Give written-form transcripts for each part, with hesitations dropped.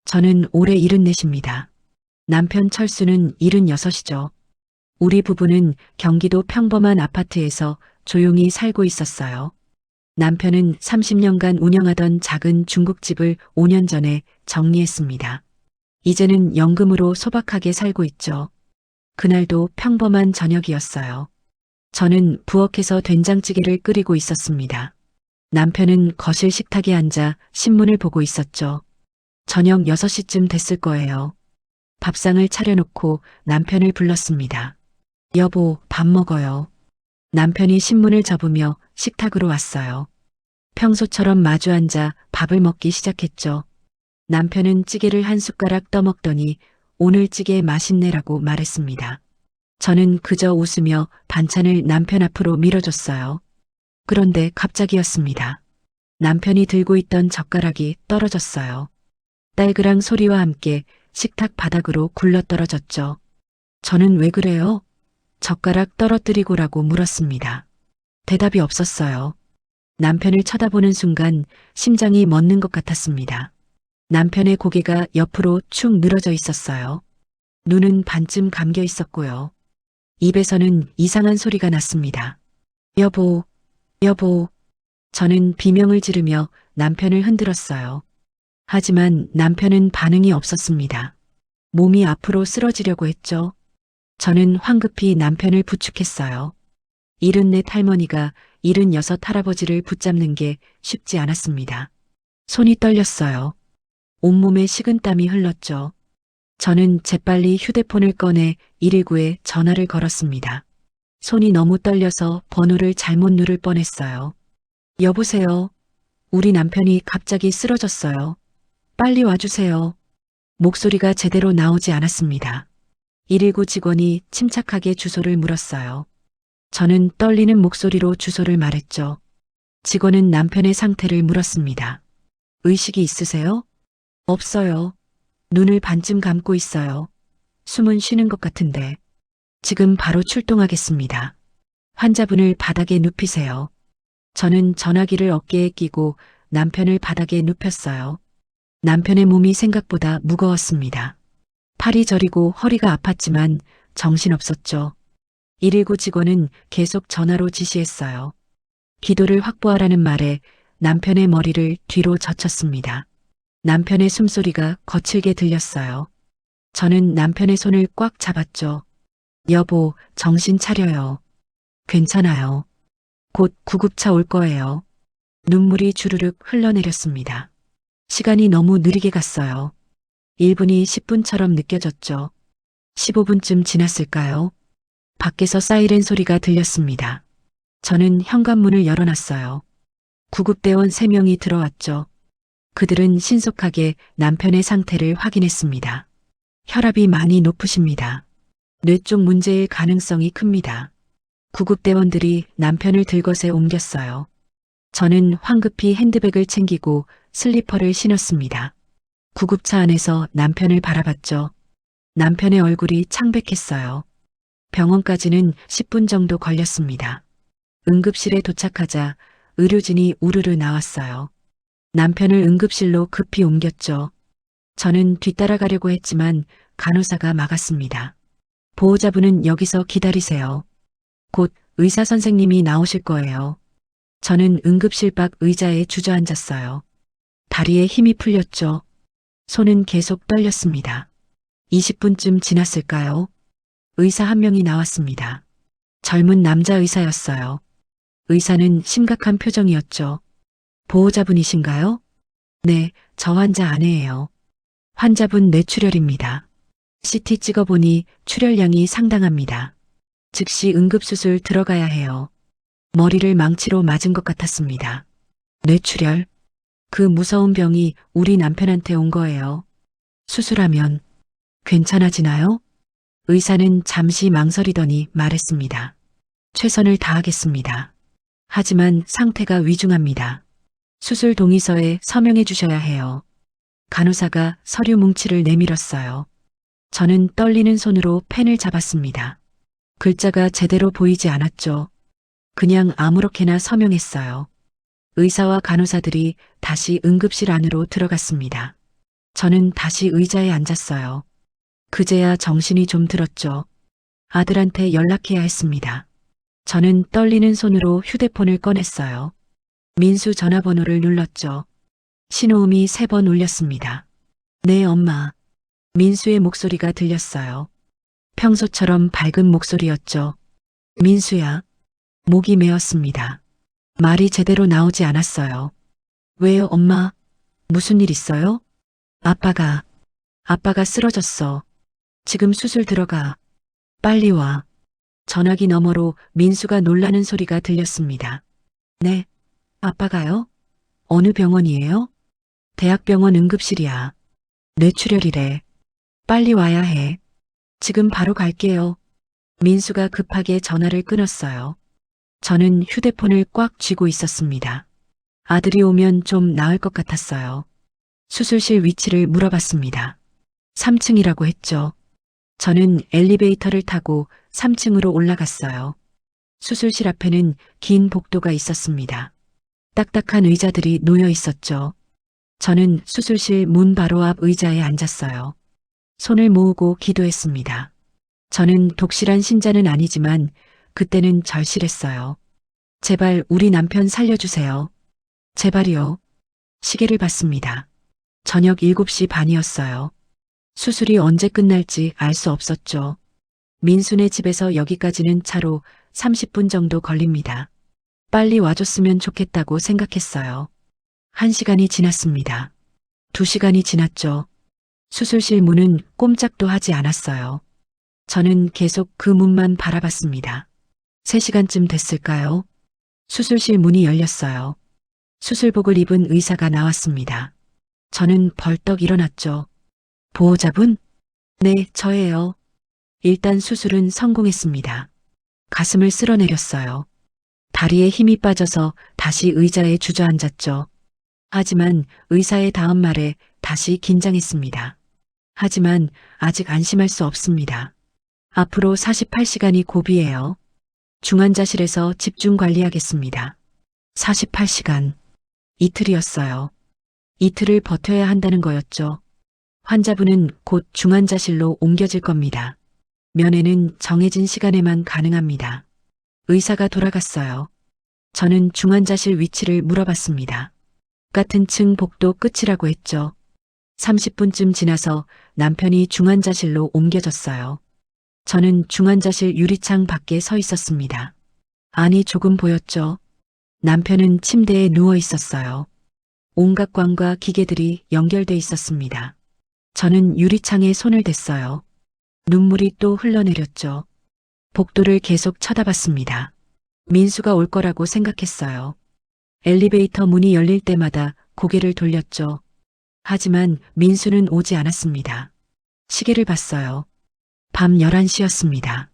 저는 올해 74입니다. 남편 철수는 76이죠. 우리 부부는 경기도 평범한 아파트에서 조용히 살고 있었어요. 남편은 30년간 운영하던 작은 중국집을 5년 전에 정리했습니다. 이제는 연금으로 소박하게 살고 있죠. 그날도 평범한 저녁이었어요. 저는 부엌에서 된장찌개를 끓이고 있었습니다. 남편은 거실 식탁에 앉아 신문을 보고 있었죠. 저녁 6시쯤 됐을 거예요. 밥상을 차려놓고 남편을 불렀습니다. 여보, 밥 먹어요. 남편이 신문을 접으며 식탁으로 왔어요. 평소처럼 마주 앉아 밥을 먹기 시작했죠. 남편은 찌개를 한 숟가락 떠먹더니 오늘 찌개 맛있네라고 말했습니다. 저는 그저 웃으며 반찬을 남편 앞으로 밀어줬어요. 그런데 갑자기였습니다. 남편이 들고 있던 젓가락이 떨어졌어요. 딸그랑 소리와 함께 식탁 바닥으로 굴러떨어졌죠. 저는 왜 그래요? 젓가락 떨어뜨리고라고 물었습니다. 대답이 없었어요. 남편을 쳐다보는 순간 심장이 멎는 것 같았습니다. 남편의 고개가 옆으로 축 늘어져 있었어요. 눈은 반쯤 감겨 있었고요. 입에서는 이상한 소리가 났습니다. 여보, 여보. 저는 비명을 지르며 남편을 흔들었어요. 하지만 남편은 반응이 없었습니다. 몸이 앞으로 쓰러지려고 했죠. 저는 황급히 남편을 부축했어요. 74 할머니가 76 할아버지를 붙잡는 게 쉽지 않았습니다. 손이 떨렸어요. 온몸에 식은땀이 흘렀죠. 저는 재빨리 휴대폰을 꺼내 119에 전화를 걸었습니다. 손이 너무 떨려서 번호를 잘못 누를 뻔했어요. 여보세요. 우리 남편이 갑자기 쓰러졌어요. 빨리 와주세요. 목소리가 제대로 나오지 않았습니다. 119 직원이 침착하게 주소를 물었어요. 저는 떨리는 목소리로 주소를 말했죠. 직원은 남편의 상태를 물었습니다. 의식이 있으세요? 없어요. 눈을 반쯤 감고 있어요. 숨은 쉬는 것 같은데. 지금 바로 출동하겠습니다. 환자분을 바닥에 눕히세요. 저는 전화기를 어깨에 끼고 남편을 바닥에 눕혔어요. 남편의 몸이 생각보다 무거웠습니다. 팔이 저리고 허리가 아팠지만 정신없었죠. 119 직원은 계속 전화로 지시했어요. 기도를 확보하라는 말에 남편의 머리를 뒤로 젖혔습니다. 남편의 숨소리가 거칠게 들렸어요. 저는 남편의 손을 꽉 잡았죠. 여보, 정신 차려요. 괜찮아요. 곧 구급차 올 거예요. 눈물이 주르륵 흘러내렸습니다. 시간이 너무 느리게 갔어요. 1분이 10분처럼 느껴졌죠. 15분쯤 지났을까요? 밖에서 사이렌 소리가 들렸습니다. 저는 현관문을 열어놨어요. 구급대원 3명이 들어왔죠. 그들은 신속하게 남편의 상태를 확인했습니다. 혈압이 많이 높으십니다. 뇌 쪽 문제일 가능성이 큽니다. 구급대원들이 남편을 들것에 옮겼어요. 저는 황급히 핸드백을 챙기고 슬리퍼를 신었습니다. 구급차 안에서 남편을 바라봤죠. 남편의 얼굴이 창백했어요. 병원까지는 10분 정도 걸렸습니다. 응급실에 도착하자 의료진이 우르르 나왔어요. 남편을 응급실로 급히 옮겼죠. 저는 뒤따라가려고 했지만 간호사가 막았습니다. 보호자분은 여기서 기다리세요. 곧 의사 선생님이 나오실 거예요. 저는 응급실 밖 의자에 주저앉았어요. 다리에 힘이 풀렸죠. 손은 계속 떨렸습니다. 20분쯤 지났을까요? 의사 한 명이 나왔습니다. 젊은 남자 의사였어요. 의사는 심각한 표정이었죠. 보호자분이신가요? 네, 저 환자 아내예요. 환자분 뇌출혈입니다. CT 찍어보니 출혈량이 상당합니다. 즉시 응급수술 들어가야 해요. 머리를 망치로 맞은 것 같았습니다. 뇌출혈? 그 무서운 병이 우리 남편한테 온 거예요. 수술하면 괜찮아지나요? 의사는 잠시 망설이더니 말했습니다. 최선을 다하겠습니다. 하지만 상태가 위중합니다. 수술 동의서에 서명해 주셔야 해요. 간호사가 서류 뭉치를 내밀었어요. 저는 떨리는 손으로 펜을 잡았습니다. 글자가 제대로 보이지 않았죠. 그냥 아무렇게나 서명했어요. 의사와 간호사들이 다시 응급실 안으로 들어갔습니다. 저는 다시 의자에 앉았어요. 그제야 정신이 좀 들었죠. 아들한테 연락해야 했습니다. 저는 떨리는 손으로 휴대폰을 꺼냈어요. 민수 전화번호를 눌렀죠. 신호음이 3번 울렸습니다. 네, 엄마. 민수의 목소리가 들렸어요. 평소처럼 밝은 목소리였죠. 민수야. 목이 메었습니다. 말이 제대로 나오지 않았어요. 왜요, 엄마? 무슨 일 있어요? 아빠가 쓰러졌어. 지금 수술 들어가. 빨리 와. 전화기 너머로 민수가 놀라는 소리가 들렸습니다. 네, 아빠가요? 어느 병원이에요? 대학병원 응급실이야. 뇌출혈이래. 빨리 와야 해. 지금 바로 갈게요. 민수가 급하게 전화를 끊었어요. 저는 휴대폰을 꽉 쥐고 있었습니다. 아들이 오면 좀 나을 것 같았어요. 수술실 위치를 물어봤습니다. 3층이라고 했죠. 저는 엘리베이터를 타고 3층으로 올라갔어요. 수술실 앞에는 긴 복도가 있었습니다. 딱딱한 의자들이 놓여 있었죠. 저는 수술실 문 바로 앞 의자에 앉았어요. 손을 모으고 기도했습니다. 저는 독실한 신자는 아니지만 그때는 절실했어요. 제발 우리 남편 살려주세요. 제발이요. 시계를 봤습니다. 저녁 7시 반이었어요. 수술이 언제 끝날지 알 수 없었죠. 민수네 집에서 여기까지는 차로 30분 정도 걸립니다. 빨리 와줬으면 좋겠다고 생각했어요. 1시간이 지났습니다. 2시간이 지났죠. 수술실 문은 꼼짝도 하지 않았어요. 저는 계속 그 문만 바라봤습니다. 3시간쯤 됐을까요? 수술실 문이 열렸어요. 수술복을 입은 의사가 나왔습니다. 저는 벌떡 일어났죠. 보호자분? 네, 저예요. 일단 수술은 성공했습니다. 가슴을 쓸어내렸어요. 다리에 힘이 빠져서 다시 의자에 주저앉았죠. 하지만 의사의 다음 말에 다시 긴장했습니다. 하지만 아직 안심할 수 없습니다. 앞으로 48시간이 고비예요. 중환자실에서 집중 관리하겠습니다. 48시간. 이틀이었어요. 이틀을 버텨야 한다는 거였죠. 환자분은 곧 중환자실로 옮겨질 겁니다. 면회는 정해진 시간에만 가능합니다. 의사가 돌아갔어요. 저는 중환자실 위치를 물어봤습니다. 같은 층 복도 끝이라고 했죠. 30분쯤 지나서 남편이 중환자실로 옮겨졌어요. 저는 중환자실 유리창 밖에 서 있었습니다. 안이 조금 보였죠. 남편은 침대에 누워 있었어요. 온갖 관과 기계들이 연결돼 있었습니다. 저는 유리창에 손을 댔어요. 눈물이 또 흘러내렸죠. 복도를 계속 쳐다봤습니다. 민수가 올 거라고 생각했어요. 엘리베이터 문이 열릴 때마다 고개를 돌렸죠. 하지만 민수는 오지 않았습니다. 시계를 봤어요. 밤 11시였습니다.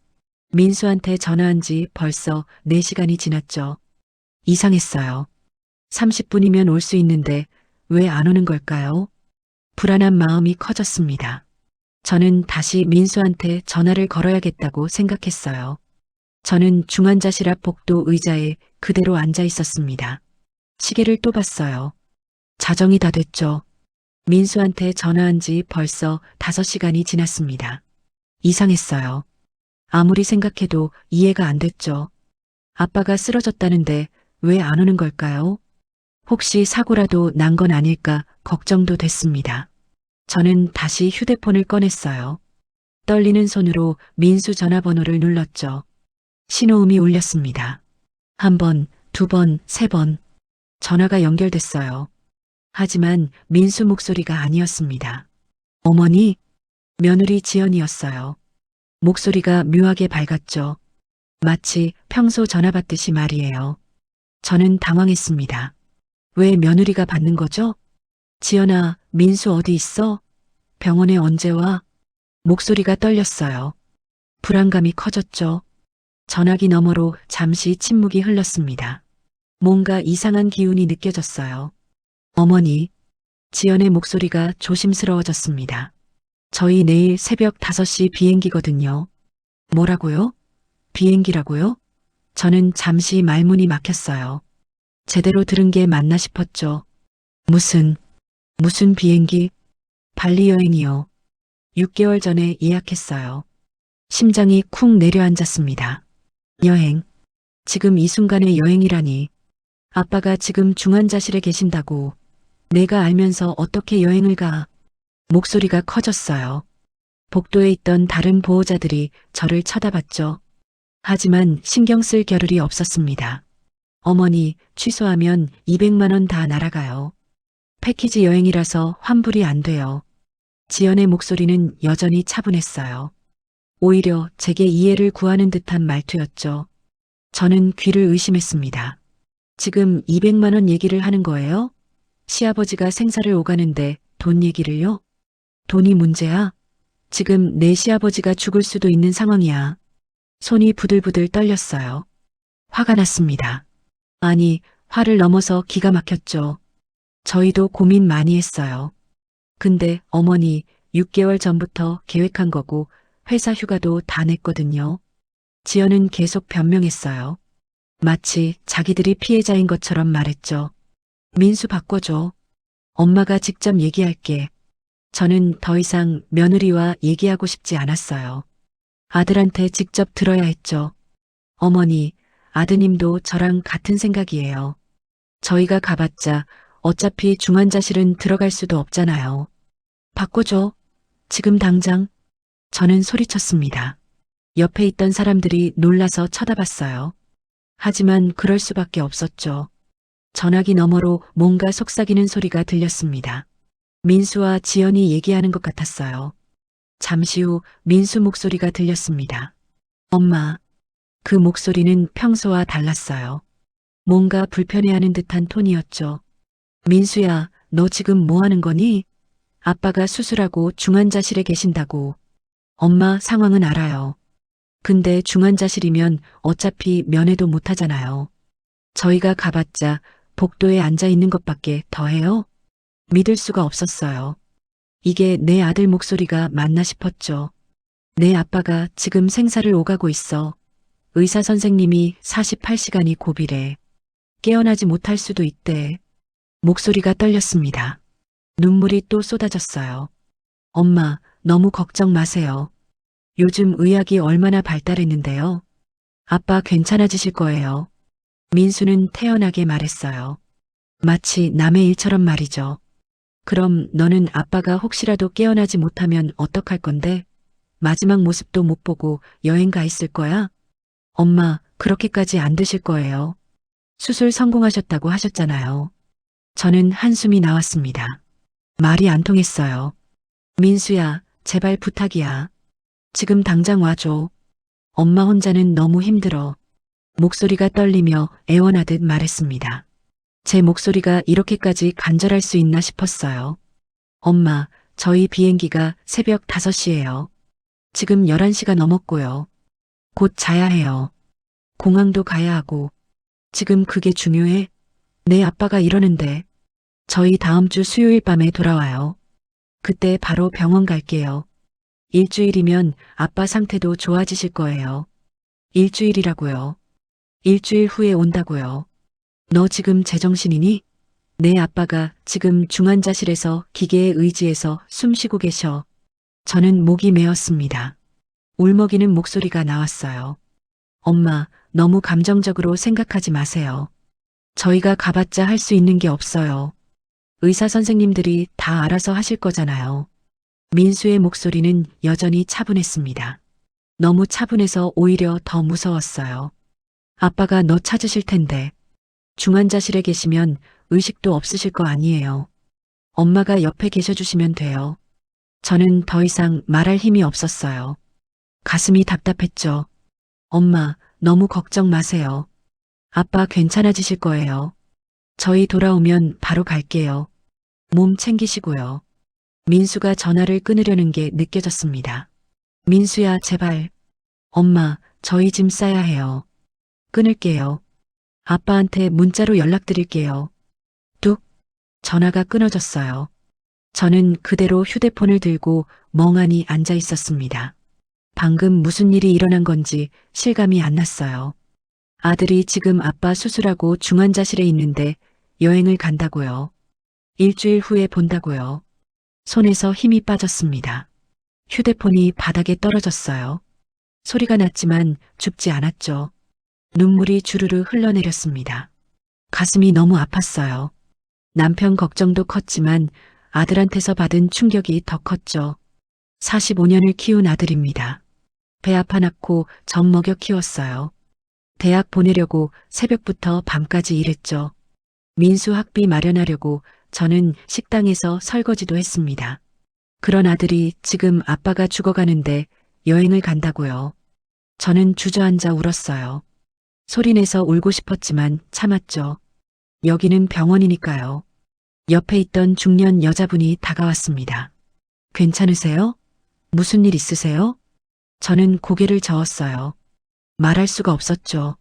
민수한테 전화한 지 벌써 4시간이 지났죠. 이상했어요. 30분이면 올 수 있는데 왜 안 오는 걸까요? 불안한 마음이 커졌습니다. 저는 다시 민수한테 전화를 걸어야겠다고 생각했어요. 저는 중환자실 앞 복도 의자에 그대로 앉아 있었습니다. 시계를 또 봤어요. 자정이 다 됐죠. 민수한테 전화한 지 벌써 5시간이 지났습니다. 이상했어요. 아무리 생각해도 이해가 안 됐죠. 아빠가 쓰러졌다는데 왜 안 오는 걸까요? 혹시 사고라도 난 건 아닐까 걱정도 됐습니다. 저는 다시 휴대폰을 꺼냈어요. 떨리는 손으로 민수 전화번호를 눌렀죠. 신호음이 울렸습니다. 1번, 2번, 3번. 전화가 연결됐어요. 하지만 민수 목소리가 아니었습니다. 어머니, 며느리 지연이었어요. 목소리가 묘하게 밝았죠. 마치 평소 전화 받듯이 말이에요. 저는 당황했습니다. 왜 며느리가 받는 거죠? 지연아, 민수 어디 있어? 병원에 언제 와? 목소리가 떨렸어요. 불안감이 커졌죠. 전화기 너머로 잠시 침묵이 흘렀습니다. 뭔가 이상한 기운이 느껴졌어요. 어머니, 지연의 목소리가 조심스러워졌습니다. 저희 내일 새벽 5시 비행기거든요. 뭐라고요? 비행기라고요? 저는 잠시 말문이 막혔어요. 제대로 들은 게 맞나 싶었죠. 무슨 비행기? 발리 여행이요. 6개월 전에 예약했어요. 심장이 쿵 내려앉았습니다. 여행. 지금 이 순간의 여행이라니. 아빠가 지금 중환자실에 계신다고. 내가 알면서 어떻게 여행을 가. 목소리가 커졌어요. 복도에 있던 다른 보호자들이 저를 쳐다봤죠. 하지만 신경 쓸 겨를이 없었습니다. 어머니, 취소하면 200만 원 다 날아가요. 패키지 여행이라서 환불이 안 돼요. 지연의 목소리는 여전히 차분했어요. 오히려 제게 이해를 구하는 듯한 말투였죠. 저는 귀를 의심했습니다. 지금 200만 원 얘기를 하는 거예요? 시아버지가 생사를 오가는데 돈 얘기를요? 돈이 문제야? 지금 내 시아버지가 죽을 수도 있는 상황이야. 손이 부들부들 떨렸어요. 화가 났습니다. 아니, 화를 넘어서 기가 막혔죠. 저희도 고민 많이 했어요. 근데 어머니 6개월 전부터 계획한 거고 회사 휴가도 다 냈거든요. 지연은 계속 변명했어요. 마치 자기들이 피해자인 것처럼 말했죠. 민수 바꿔줘. 엄마가 직접 얘기할게. 저는 더 이상 며느리와 얘기하고 싶지 않았어요. 아들한테 직접 들어야 했죠. 어머니, 아드님도 저랑 같은 생각이에요. 저희가 가봤자 어차피 중환자실은 들어갈 수도 없잖아요. 바꿔줘. 지금 당장. 저는 소리쳤습니다. 옆에 있던 사람들이 놀라서 쳐다봤어요. 하지만 그럴 수밖에 없었죠. 전화기 너머로 뭔가 속삭이는 소리가 들렸습니다. 민수와 지연이 얘기하는 것 같았어요. 잠시 후 민수 목소리가 들렸습니다. 엄마. 그 목소리는 평소와 달랐어요. 뭔가 불편해하는 듯한 톤이었죠. 민수야, 너 지금 뭐 하는 거니? 아빠가 수술하고 중환자실에 계신다고. 엄마 상황은 알아요. 근데 중환자실이면 어차피 면회도 못 하잖아요. 저희가 가봤자 복도에 앉아 있는 것밖에 더해요? 믿을 수가 없었어요. 이게 내 아들 목소리가 맞나 싶었죠. 내 아빠가 지금 생사를 오가고 있어. 의사 선생님이 48시간이 고비래. 깨어나지 못할 수도 있대. 목소리가 떨렸습니다. 눈물이 또 쏟아졌어요. 엄마, 너무 걱정 마세요. 요즘 의학이 얼마나 발달했는데요. 아빠 괜찮아지실 거예요. 민수는 태연하게 말했어요. 마치 남의 일처럼 말이죠. 그럼 너는 아빠가 혹시라도 깨어나지 못하면 어떡할 건데? 마지막 모습도 못 보고 여행 가 있을 거야? 엄마, 그렇게까지 안 드실 거예요. 수술 성공하셨다고 하셨잖아요. 저는 한숨이 나왔습니다. 말이 안 통했어요. 민수야, 제발 부탁이야. 지금 당장 와줘. 엄마 혼자는 너무 힘들어. 목소리가 떨리며 애원하듯 말했습니다. 제 목소리가 이렇게까지 간절할 수 있나 싶었어요. 엄마, 저희 비행기가 새벽 5시예요. 지금 11시가 넘었고요. 곧 자야 해요. 공항도 가야 하고. 지금 그게 중요해? 내 아빠가 이러는데. 저희 다음 주 수요일 밤에 돌아와요. 그때 바로 병원 갈게요. 일주일이면 아빠 상태도 좋아지실 거예요. 일주일이라고요. 일주일 후에 온다고요. 너 지금 제정신이니? 내 아빠가 지금 중환자실에서 기계에 의지해서 숨 쉬고 계셔. 저는 목이 메었습니다. 울먹이는 목소리가 나왔어요. 엄마, 너무 감정적으로 생각하지 마세요. 저희가 가봤자 할 수 있는 게 없어요. 의사 선생님들이 다 알아서 하실 거잖아요. 민수의 목소리는 여전히 차분했습니다. 너무 차분해서 오히려 더 무서웠어요. 아빠가 너 찾으실 텐데. 중환자실에 계시면 의식도 없으실 거 아니에요. 엄마가 옆에 계셔주시면 돼요. 저는 더 이상 말할 힘이 없었어요. 가슴이 답답했죠. 엄마, 너무 걱정 마세요. 아빠 괜찮아지실 거예요. 저희 돌아오면 바로 갈게요. 몸 챙기시고요. 민수가 전화를 끊으려는 게 느껴졌습니다. 민수야, 제발. 엄마, 저희 짐 싸야 해요. 끊을게요. 아빠한테 문자로 연락드릴게요. 뚝. 전화가 끊어졌어요. 저는 그대로 휴대폰을 들고 멍하니 앉아 있었습니다. 방금 무슨 일이 일어난 건지 실감이 안 났어요. 아들이 지금 아빠 수술하고 중환자실에 있는데 여행을 간다고요. 일주일 후에 본다고요. 손에서 힘이 빠졌습니다. 휴대폰이 바닥에 떨어졌어요. 소리가 났지만 죽지 않았죠. 눈물이 주르르 흘러내렸습니다. 가슴이 너무 아팠어요. 남편 걱정도 컸지만 아들한테서 받은 충격이 더 컸죠. 45년을 키운 아들입니다. 배 아파 낳고 젖 먹여 키웠어요. 대학 보내려고 새벽부터 밤까지 일했죠. 민수 학비 마련하려고 저는 식당에서 설거지도 했습니다. 그런 아들이 지금 아빠가 죽어가는데 여행을 간다고요. 저는 주저앉아 울었어요. 소리내서 울고 싶었지만 참았죠. 여기는 병원이니까요. 옆에 있던 중년 여자분이 다가왔습니다. 괜찮으세요? 무슨 일 있으세요? 저는 고개를 저었어요. 말할 수가 없었죠.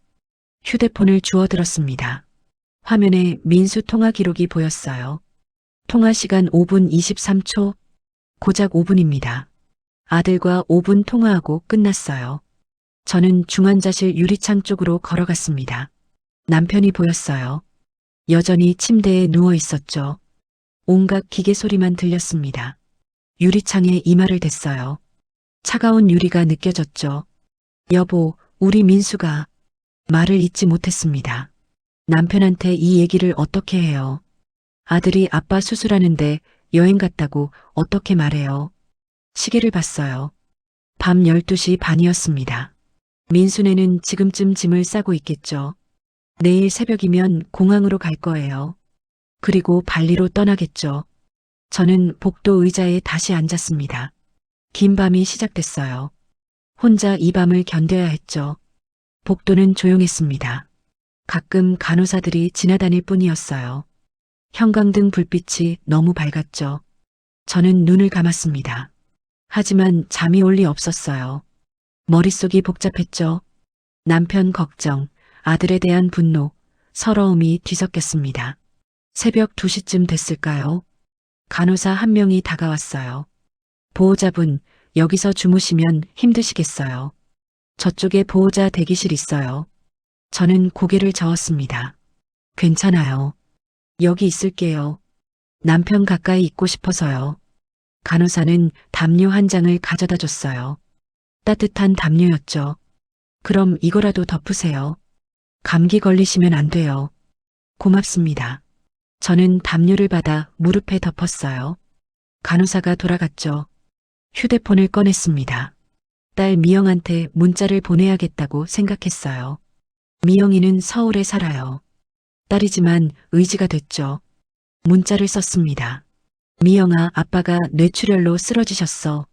휴대폰을 주워들었습니다. 화면에 민수 통화 기록이 보였어요. 통화 시간 5분 23초, 고작 5분입니다. 아들과 5분 통화하고 끝났어요. 저는 중환자실 유리창 쪽으로 걸어갔습니다. 남편이 보였어요. 여전히 침대에 누워 있었죠. 온갖 기계 소리만 들렸습니다. 유리창에 이마를 댔어요. 차가운 유리가 느껴졌죠. 여보, 우리 민수가 말을 잇지 못했습니다. 남편한테 이 얘기를 어떻게 해요? 아들이 아빠 수술하는데 여행 갔다고 어떻게 말해요? 시계를 봤어요. 밤 12시 반이었습니다. 민수네는 지금쯤 짐을 싸고 있겠죠. 내일 새벽이면 공항으로 갈 거예요. 그리고 발리로 떠나겠죠. 저는 복도 의자에 다시 앉았습니다. 긴 밤이 시작됐어요. 혼자 이 밤을 견뎌야 했죠. 복도는 조용했습니다. 가끔 간호사들이 지나다닐 뿐이었어요. 형광등 불빛이 너무 밝았죠. 저는 눈을 감았습니다. 하지만 잠이 올 리 없었어요. 머릿속이 복잡했죠. 남편 걱정, 아들에 대한 분노, 서러움이 뒤섞였습니다. 새벽 2시쯤 됐을까요? 간호사 한 명이 다가왔어요. 보호자분, 여기서 주무시면 힘드시겠어요. 저쪽에 보호자 대기실 있어요. 저는 고개를 저었습니다. 괜찮아요. 여기 있을게요. 남편 가까이 있고 싶어서요. 간호사는 담요 한 장을 가져다 줬어요. 따뜻한 담요였죠. 그럼 이거라도 덮으세요. 감기 걸리시면 안 돼요. 고맙습니다. 저는 담요를 받아 무릎에 덮었어요. 간호사가 돌아갔죠. 휴대폰을 꺼냈습니다. 딸 미영한테 문자를 보내야겠다고 생각했어요. 미영이는 서울에 살아요. 딸이지만 의지가 됐죠. 문자를 썼습니다. 미영아, 아빠가 뇌출혈로 쓰러지셨어.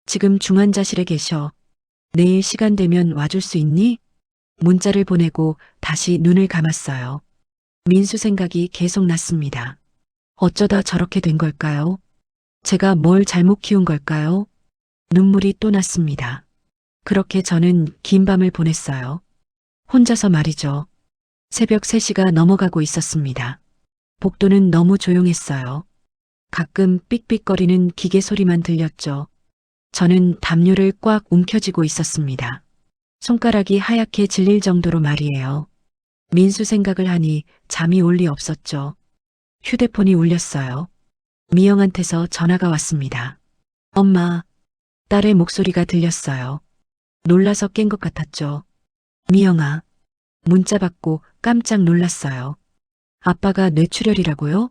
지금 중환자실에 계셔. 내일 시간 되면 와줄 수 있니? 문자를 보내고 다시 눈을 감았어요. 민수 생각이 계속 났습니다. 어쩌다 저렇게 된 걸까요? 제가 뭘 잘못 키운 걸까요? 눈물이 또 났습니다. 그렇게 저는 긴 밤을 보냈어요. 혼자서 말이죠. 새벽 3시가 넘어가고 있었습니다. 복도는 너무 조용했어요. 가끔 삑삑거리는 기계 소리만 들렸죠. 저는 담요를 꽉 움켜쥐고 있었습니다. 손가락이 하얗게 질릴 정도로 말이에요. 민수 생각을 하니 잠이 올 리 없었죠. 휴대폰이 울렸어요. 미영한테서 전화가 왔습니다. 엄마, 딸의 목소리가 들렸어요. 놀라서 깬 것 같았죠. 미영아, 문자 받고 깜짝 놀랐어요. 아빠가 뇌출혈이라고요?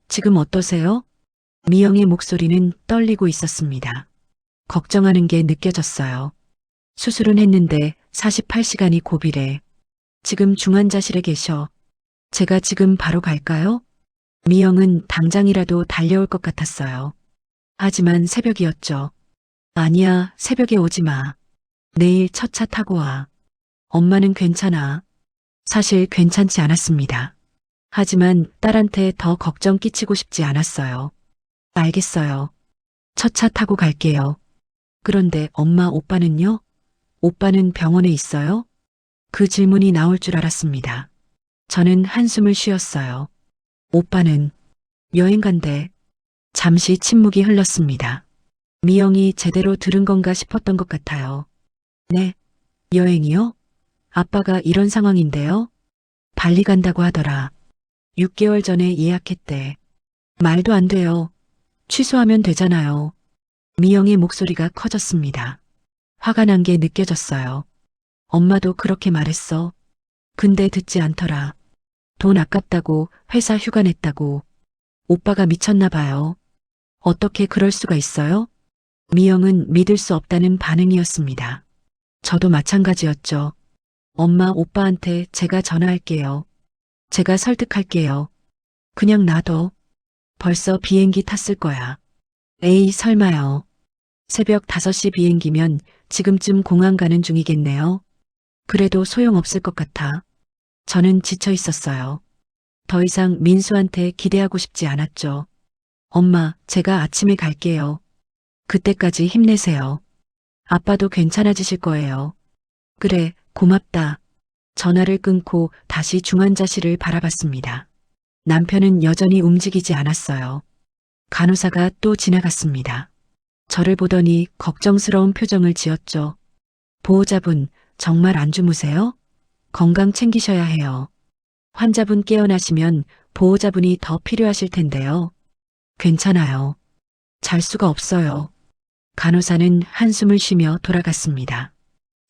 지금 어떠세요? 미영의 목소리는 떨리고 있었습니다. 걱정하는 게 느껴졌어요. 수술은 했는데 48시간이 고비래. 지금 중환자실에 계셔. 제가 지금 바로 갈까요? 미영은 당장이라도 달려올 것 같았어요. 하지만 새벽이었죠. 아니야, 새벽에 오지 마. 내일 첫 차 타고 와. 엄마는 괜찮아. 사실 괜찮지 않았습니다. 하지만 딸한테 더 걱정 끼치고 싶지 않았어요. 알겠어요. 첫 차 타고 갈게요. 그런데 엄마, 오빠는요? 오빠는 병원에 있어요? 그 질문이 나올 줄 알았습니다. 저는 한숨을 쉬었어요. 오빠는 여행 간대. 잠시 침묵이 흘렀습니다. 미영이 제대로 들은 건가 싶었던 것 같아요. 네, 여행이요? 아빠가 이런 상황인데요? 발리 간다고 하더라. 6개월 전에 예약했대. 말도 안 돼요. 취소하면 되잖아요. 미영의 목소리가 커졌습니다. 화가 난 게 느껴졌어요. 엄마도 그렇게 말했어. 근데 듣지 않더라. 돈 아깝다고, 회사 휴가 냈다고. 오빠가 미쳤나 봐요. 어떻게 그럴 수가 있어요? 미영은 믿을 수 없다는 반응이었습니다. 저도 마찬가지였죠. 엄마, 오빠한테 제가 전화할게요. 제가 설득할게요. 그냥 놔둬. 벌써 비행기 탔을 거야. 에이, 설마요. 새벽 5시 비행기면 지금쯤 공항 가는 중이겠네요. 그래도 소용없을 것 같아. 저는 지쳐 있었어요. 더 이상 민수한테 기대하고 싶지 않았죠. 엄마, 제가 아침에 갈게요. 그때까지 힘내세요. 아빠도 괜찮아지실 거예요. 그래, 고맙다. 전화를 끊고 다시 중환자실을 바라봤습니다. 남편은 여전히 움직이지 않았어요. 간호사가 또 지나갔습니다. 저를 보더니 걱정스러운 표정을 지었죠. 보호자분, 정말 안 주무세요? 건강 챙기셔야 해요. 환자분 깨어나시면 보호자분이 더 필요하실 텐데요. 괜찮아요. 잘 수가 없어요. 간호사는 한숨을 쉬며 돌아갔습니다.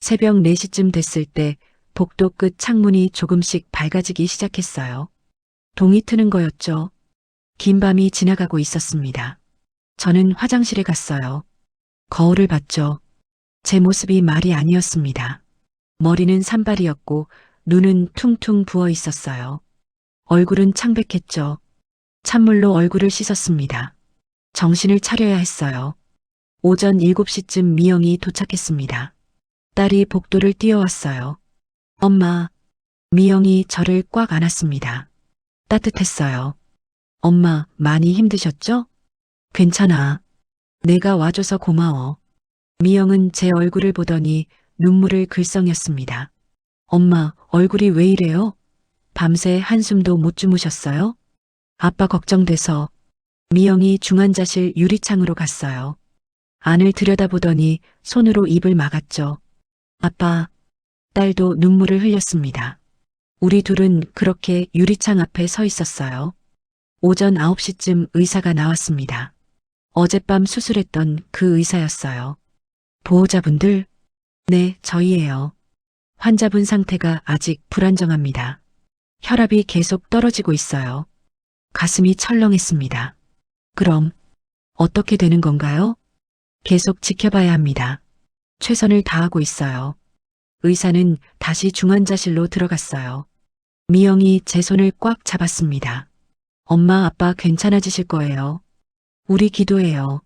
새벽 4시쯤 됐을 때 복도 끝 창문이 조금씩 밝아지기 시작했어요. 동이 트는 거였죠. 긴 밤이 지나가고 있었습니다. 저는 화장실에 갔어요. 거울을 봤죠. 제 모습이 말이 아니었습니다. 머리는 산발이었고 눈은 퉁퉁 부어 있었어요. 얼굴은 창백했죠. 찬물로 얼굴을 씻었습니다. 정신을 차려야 했어요. 오전 7시쯤 미영이 도착했습니다. 딸이 복도를 뛰어왔어요. 엄마, 미영이 저를 꽉 안았습니다. 따뜻했어요. 엄마, 많이 힘드셨죠? 괜찮아. 내가 와줘서 고마워. 미영은 제 얼굴을 보더니 눈물을 글썽였습니다. 엄마, 얼굴이 왜 이래요? 밤새 한숨도 못 주무셨어요? 아빠 걱정돼서. 미영이 중환자실 유리창으로 갔어요. 안을 들여다보더니 손으로 입을 막았죠. 아빠, 딸도 눈물을 흘렸습니다. 우리 둘은 그렇게 유리창 앞에 서 있었어요. 오전 9시쯤 의사가 나왔습니다. 어젯밤 수술했던 그 의사였어요. 보호자분들? 네, 저희예요. 환자분 상태가 아직 불안정합니다. 혈압이 계속 떨어지고 있어요. 가슴이 철렁했습니다. 그럼 어떻게 되는 건가요? 계속 지켜봐야 합니다. 최선을 다하고 있어요. 의사는 다시 중환자실로 들어갔어요. 미영이 제 손을 꽉 잡았습니다. 엄마, 아빠 괜찮아지실 거예요. 우리 기도해요.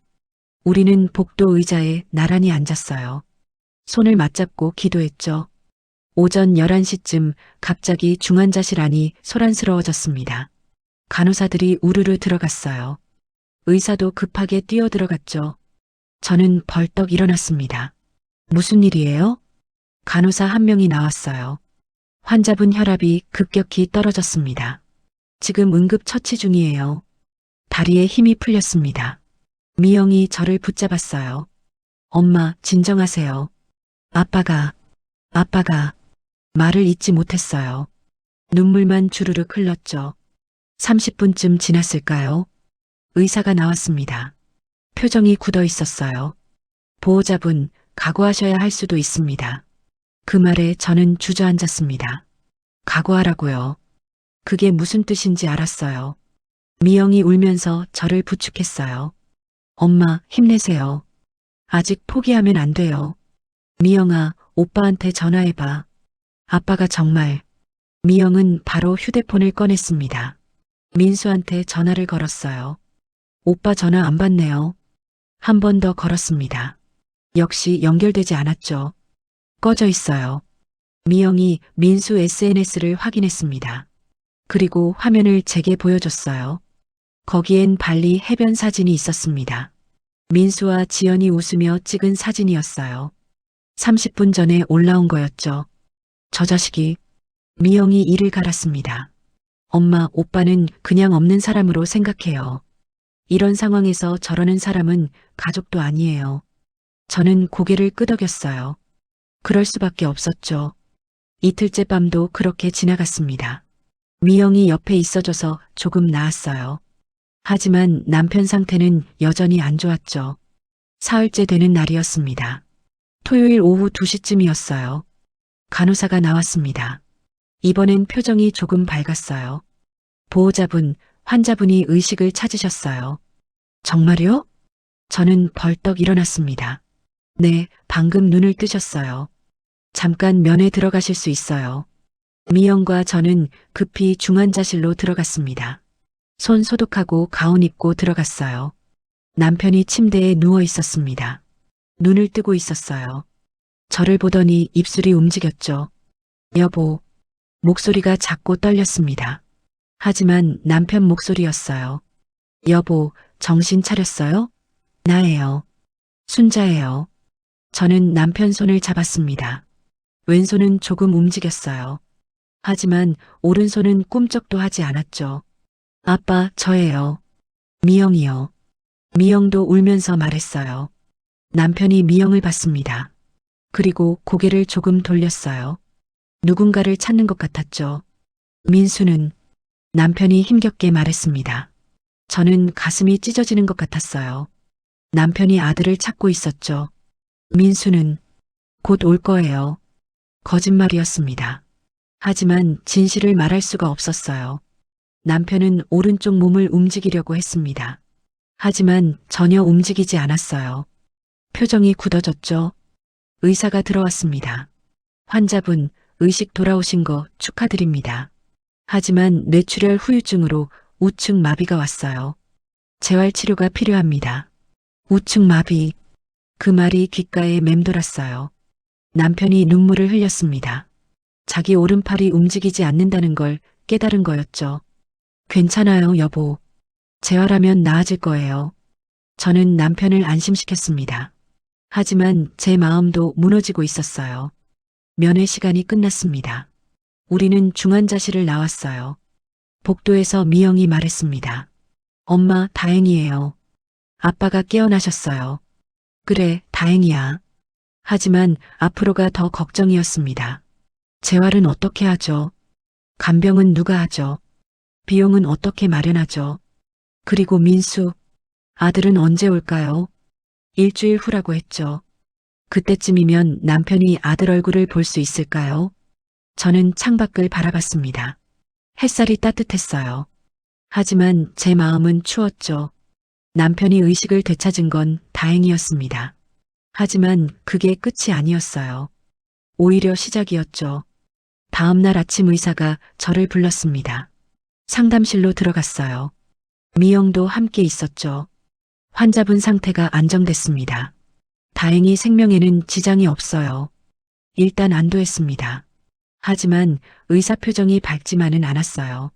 우리는 복도 의자에 나란히 앉았어요. 손을 맞잡고 기도했죠. 오전 11시쯤 갑자기 중환자실 안이 소란스러워졌습니다. 간호사들이 우르르 들어갔어요. 의사도 급하게 뛰어들어갔죠. 저는 벌떡 일어났습니다. 무슨 일이에요? 간호사 한 명이 나왔어요. 환자분 혈압이 급격히 떨어졌습니다. 지금 응급 처치 중이에요. 다리에 힘이 풀렸습니다. 미영이 저를 붙잡았어요. 엄마, 진정하세요. 아빠가 말을 잇지 못했어요. 눈물만 주르륵 흘렀죠. 30분쯤 지났을까요? 의사가 나왔습니다. 표정이 굳어 있었어요. 보호자분, 각오하셔야 할 수도 있습니다. 그 말에 저는 주저앉았습니다. 각오하라고요. 그게 무슨 뜻인지 알았어요. 미영이 울면서 저를 부축했어요. 엄마, 힘내세요. 아직 포기하면 안 돼요. 미영아, 오빠한테 전화해봐. 아빠가 정말. 미영은 바로 휴대폰을 꺼냈습니다. 민수한테 전화를 걸었어요. 오빠 전화 안 받네요. 한 번 더 걸었습니다. 역시 연결되지 않았죠. 꺼져 있어요. 미영이 민수 SNS를 확인했습니다. 그리고 화면을 제게 보여줬어요. 거기엔 발리 해변 사진이 있었습니다. 민수와 지연이 웃으며 찍은 사진이었어요. 30분 전에 올라온 거였죠. 저 자식이. 미영이 이를 갈았습니다. 엄마, 오빠는 그냥 없는 사람으로 생각해요. 이런 상황에서 저러는 사람은 가족도 아니에요. 저는 고개를 끄덕였어요. 그럴 수밖에 없었죠. 이틀째 밤도 그렇게 지나갔습니다. 미영이 옆에 있어줘서 조금 나았어요. 하지만 남편 상태는 여전히 안 좋았죠. 사흘째 되는 날이었습니다. 토요일 오후 2시쯤이었어요. 간호사가 나왔습니다. 이번엔 표정이 조금 밝았어요. 보호자분, 환자분이 의식을 찾으셨어요. 정말요? 저는 벌떡 일어났습니다. 네, 방금 눈을 뜨셨어요. 잠깐 면회 들어가실 수 있어요. 미영과 저는 급히 중환자실로 들어갔습니다. 손 소독하고 가운 입고 들어갔어요. 남편이 침대에 누워 있었습니다. 눈을 뜨고 있었어요. 저를 보더니 입술이 움직였죠. 여보, 목소리가 작고 떨렸습니다. 하지만 남편 목소리였어요. 여보, 정신 차렸어요? 나예요. 순자예요. 저는 남편 손을 잡았습니다. 왼손은 조금 움직였어요. 하지만 오른손은 꿈쩍도 하지 않았죠. 아빠, 저예요. 미영이요. 미영도 울면서 말했어요. 남편이 미영을 봤습니다. 그리고 고개를 조금 돌렸어요. 누군가를 찾는 것 같았죠. 민수는 남편이 힘겹게 말했습니다. 저는 가슴이 찢어지는 것 같았어요. 남편이 아들을 찾고 있었죠. 민수는 곧 올 거예요. 거짓말이었습니다. 하지만 진실을 말할 수가 없었어요. 남편은 오른쪽 몸을 움직이려고 했습니다. 하지만 전혀 움직이지 않았어요. 표정이 굳어졌죠. 의사가 들어왔습니다. 환자분, 의식 돌아오신 거 축하드립니다. 하지만 뇌출혈 후유증으로 우측 마비가 왔어요. 재활 치료가 필요합니다. 우측 마비. 그 말이 귓가에 맴돌았어요. 남편이 눈물을 흘렸습니다. 자기 오른팔이 움직이지 않는다는 걸 깨달은 거였죠. 괜찮아요, 여보. 재활하면 나아질 거예요. 저는 남편을 안심시켰습니다. 하지만 제 마음도 무너지고 있었어요. 면회 시간이 끝났습니다. 우리는 중환자실을 나왔어요. 복도에서 미영이 말했습니다. 엄마, 다행이에요. 아빠가 깨어나셨어요. 그래, 다행이야. 하지만 앞으로가 더 걱정이었습니다. 재활은 어떻게 하죠? 간병은 누가 하죠? 비용은 어떻게 마련하죠? 그리고 민수, 아들은 언제 올까요? 일주일 후라고 했죠. 그때쯤이면 남편이 아들 얼굴을 볼 수 있을까요? 저는 창밖을 바라봤습니다. 햇살이 따뜻했어요. 하지만 제 마음은 추웠죠. 남편이 의식을 되찾은 건 다행이었습니다. 하지만 그게 끝이 아니었어요. 오히려 시작이었죠. 다음날 아침 의사가 저를 불렀습니다. 상담실로 들어갔어요. 미영도 함께 있었죠. 환자분 상태가 안정됐습니다. 다행히 생명에는 지장이 없어요. 일단 안도했습니다. 하지만 의사 표정이 밝지만은 않았어요.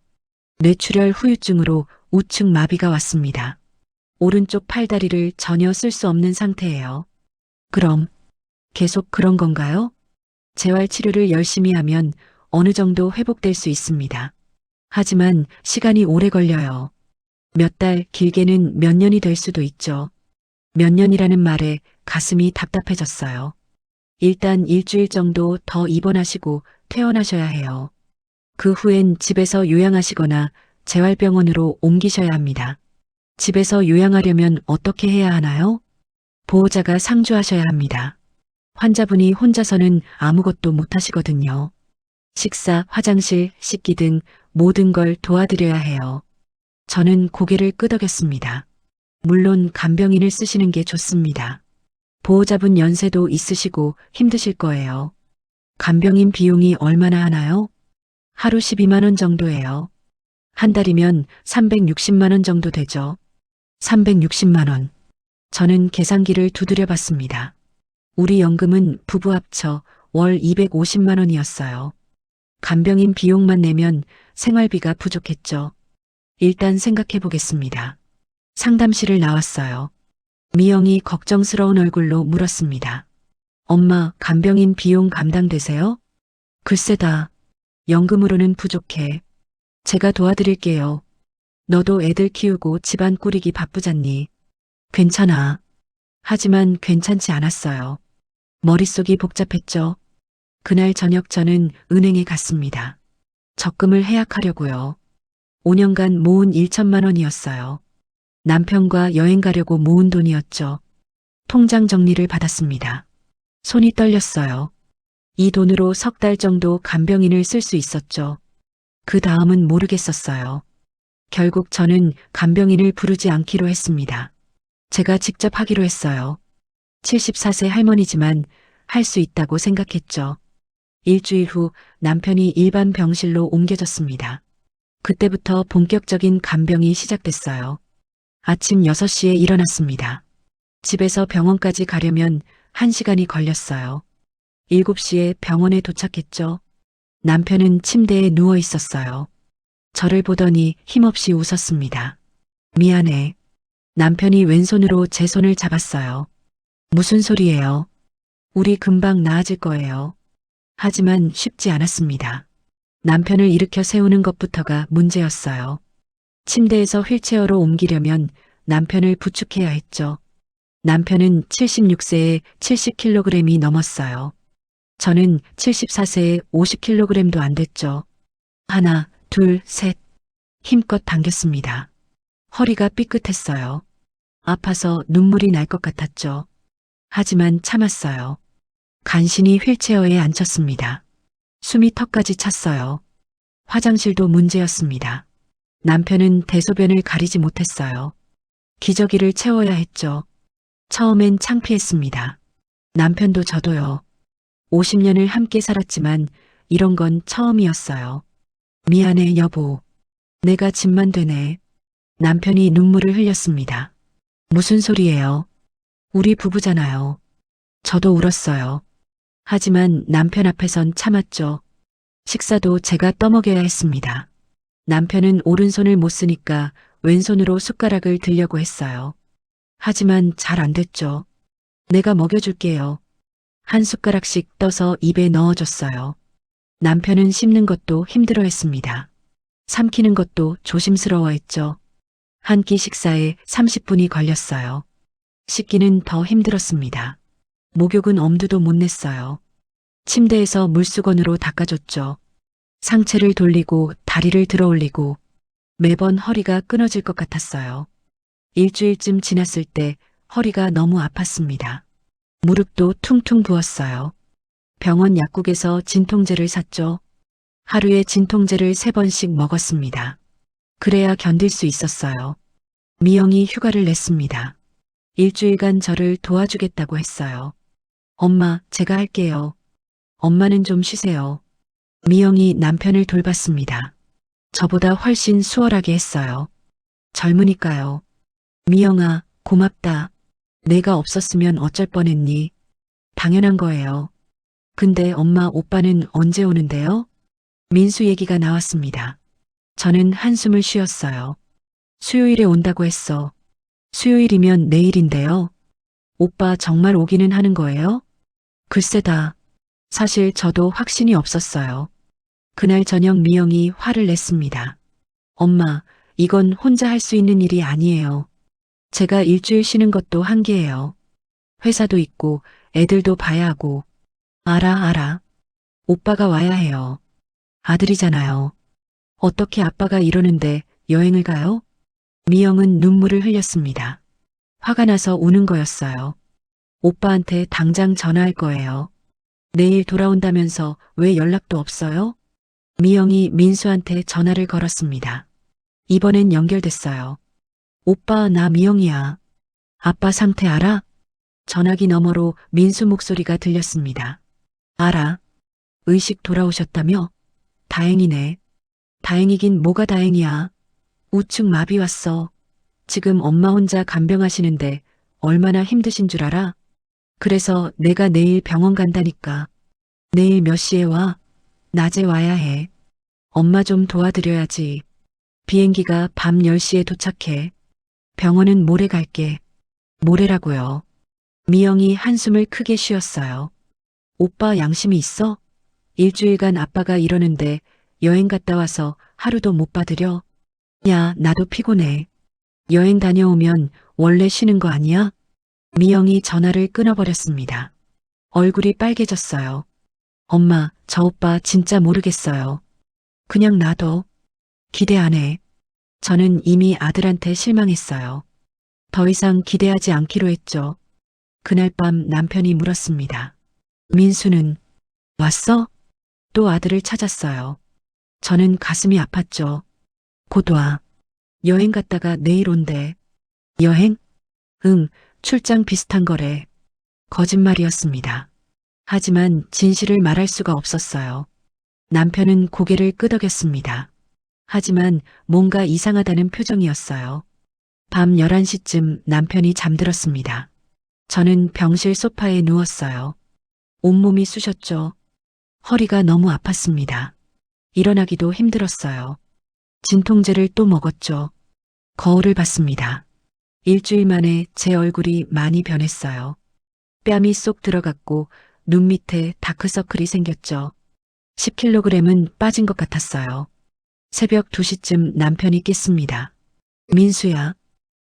뇌출혈 후유증으로 우측 마비가 왔습니다. 오른쪽 팔다리를 전혀 쓸 수 없는 상태예요. 그럼 계속 그런 건가요? 재활 치료를 열심히 하면 어느 정도 회복될 수 있습니다. 하지만 시간이 오래 걸려요. 몇 달, 길게는 몇 년이 될 수도 있죠. 몇 년이라는 말에 가슴이 답답해졌어요. 일단 일주일 정도 더 입원하시고 퇴원하셔야 해요. 그 후엔 집에서 요양하시거나 재활병원으로 옮기셔야 합니다. 집에서 요양하려면 어떻게 해야 하나요? 보호자가 상주하셔야 합니다. 환자분이 혼자서는 아무것도 못하시거든요. 식사, 화장실, 씻기 등 모든 걸 도와드려야 해요. 저는 고개를 끄덕였습니다. 물론 간병인을 쓰시는 게 좋습니다. 보호자분 연세도 있으시고 힘드실 거예요. 간병인 비용이 얼마나 하나요? 하루 12만 원 정도예요. 한 달이면 360만 원 정도 되죠. 360만 원. 저는 계산기를 두드려 봤습니다. 우리 연금은 부부 합쳐 월 250만 원이었어요. 간병인 비용만 내면 생활비가 부족했죠. 일단 생각해 보겠습니다. 상담실을 나왔어요. 미영이 걱정스러운 얼굴로 물었습니다. 엄마, 간병인 비용 감당되세요? 글쎄다. 연금으로는 부족해. 제가 도와드릴게요. 너도 애들 키우고 집안 꾸리기 바쁘잖니. 괜찮아. 하지만 괜찮지 않았어요. 머릿속이 복잡했죠. 그날 저녁 저는 은행에 갔습니다. 적금을 해약하려고요. 5년간 모은 1천만 원이었어요. 남편과 여행 가려고 모은 돈이었죠. 통장 정리를 받았습니다. 손이 떨렸어요. 이 돈으로 3달 정도 간병인을 쓸 수 있었죠. 그 다음은 모르겠었어요. 결국 저는 간병인을 부르지 않기로 했습니다. 제가 직접 하기로 했어요. 74세 할머니지만 할 수 있다고 생각했죠. 일주일 후 남편이 일반 병실로 옮겨졌습니다. 그때부터 본격적인 간병이 시작됐어요. 아침 6시에 일어났습니다. 집에서 병원까지 가려면 1시간이 걸렸어요. 7시에 병원에 도착했죠. 남편은 침대에 누워 있었어요. 저를 보더니 힘없이 웃었습니다. 미안해. 남편이 왼손으로 제 손을 잡았어요. 무슨 소리예요? 우리 금방 나아질 거예요. 하지만 쉽지 않았습니다. 남편을 일으켜 세우는 것부터가 문제였어요. 침대에서 휠체어로 옮기려면 남편을 부축해야 했죠. 남편은 76세에 70kg이 넘었어요. 저는 74세에 50kg도 안 됐죠. 하나, 둘, 셋. 힘껏 당겼습니다. 허리가 삐끗했어요. 아파서 눈물이 날 것 같았죠. 하지만 참았어요. 간신히 휠체어에 앉혔습니다. 숨이 턱까지 찼어요. 화장실도 문제였습니다. 남편은 대소변을 가리지 못했어요. 기저귀를 채워야 했죠. 처음엔 창피했습니다. 남편도 저도요. 50년을 함께 살았지만 이런 건 처음이었어요. 미안해, 여보. 내가 짐만 되네. 남편이 눈물을 흘렸습니다. 무슨 소리예요? 우리 부부잖아요. 저도 울었어요. 하지만 남편 앞에선 참았죠. 식사도 제가 떠먹여야 했습니다. 남편은 오른손을 못 쓰니까 왼손으로 숟가락을 들려고 했어요. 하지만 잘 안 됐죠. 내가 먹여줄게요. 한 숟가락씩 떠서 입에 넣어줬어요. 남편은 씹는 것도 힘들어했습니다. 삼키는 것도 조심스러워했죠. 한 끼 식사에 30분이 걸렸어요. 씻기는 더 힘들었습니다. 목욕은 엄두도 못 냈어요. 침대에서 물수건으로 닦아줬죠. 상체를 돌리고 다리를 들어 올리고 매번 허리가 끊어질 것 같았어요. 일주일쯤 지났을 때 허리가 너무 아팠습니다. 무릎도 퉁퉁 부었어요. 병원 약국에서 진통제를 샀죠. 하루에 진통제를 3번씩 먹었습니다. 그래야 견딜 수 있었어요. 미영이 휴가를 냈습니다. 일주일간 저를 도와주겠다고 했어요. 엄마, 제가 할게요. 엄마는 좀 쉬세요. 미영이 남편을 돌봤습니다. 저보다 훨씬 수월하게 했어요. 젊으니까요. 미영아, 고맙다. 내가 없었으면 어쩔 뻔했니? 당연한 거예요. 근데 엄마, 오빠는 언제 오는데요? 민수 얘기가 나왔습니다. 저는 한숨을 쉬었어요. 수요일에 온다고 했어. 수요일이면 내일인데요. 오빠 정말 오기는 하는 거예요? 글쎄다. 사실 저도 확신이 없었어요. 그날 저녁 미영이 화를 냈습니다. 엄마, 이건 혼자 할 수 있는 일이 아니에요. 제가 일주일 쉬는 것도 한계예요. 회사도 있고 애들도 봐야 하고. 알아. 오빠가 와야 해요. 아들이잖아요. 어떻게 아빠가 이러는데 여행을 가요? 미영은 눈물을 흘렸습니다. 화가 나서 우는 거였어요. 오빠한테 당장 전화할 거예요. 내일 돌아온다면서 왜 연락도 없어요? 미영이 민수한테 전화를 걸었습니다. 이번엔 연결됐어요. 오빠, 나 미영이야. 아빠 상태 알아? 전화기 너머로 민수 목소리가 들렸습니다. 알아. 의식 돌아오셨다며? 다행이네. 다행이긴 뭐가 다행이야. 우측 마비 왔어. 지금 엄마 혼자 간병하시는데 얼마나 힘드신 줄 알아? 그래서 내가 내일 병원 간다니까. 내일 몇 시에 와? 낮에 와야 해. 엄마 좀 도와드려야지. 비행기가 밤 10시에 도착해. 병원은 모레 갈게. 모레라고요. 미영이 한숨을 크게 쉬었어요. 오빠 양심이 있어? 일주일간 아빠가 이러는데 여행 갔다 와서 하루도 못 받으려? 야, 나도 피곤해. 여행 다녀오면 원래 쉬는 거 아니야? 미영이 전화를 끊어버렸습니다. 얼굴이 빨개졌어요. 엄마, 저 오빠 진짜 모르겠어요. 그냥 놔둬. 기대 안 해. 저는 이미 아들한테 실망했어요. 더 이상 기대하지 않기로 했죠. 그날 밤 남편이 물었습니다. 민수는 왔어? 또 아들을 찾았어요. 저는 가슴이 아팠죠. 곧 와. 여행 갔다가 내일 온대. 여행? 응, 출장 비슷한 거래. 거짓말이었습니다. 하지만 진실을 말할 수가 없었어요. 남편은 고개를 끄덕였습니다. 하지만 뭔가 이상하다는 표정이었어요. 밤 11시쯤 남편이 잠들었습니다. 저는 병실 소파에 누웠어요. 온몸이 쑤셨죠. 허리가 너무 아팠습니다. 일어나기도 힘들었어요. 진통제를 또 먹었죠. 거울을 봤습니다. 일주일 만에 제 얼굴이 많이 변했어요. 뺨이 쏙 들어갔고 눈 밑에 다크서클이 생겼죠. 10kg은 빠진 것 같았어요. 새벽 2시쯤 남편이 깼습니다. 민수야.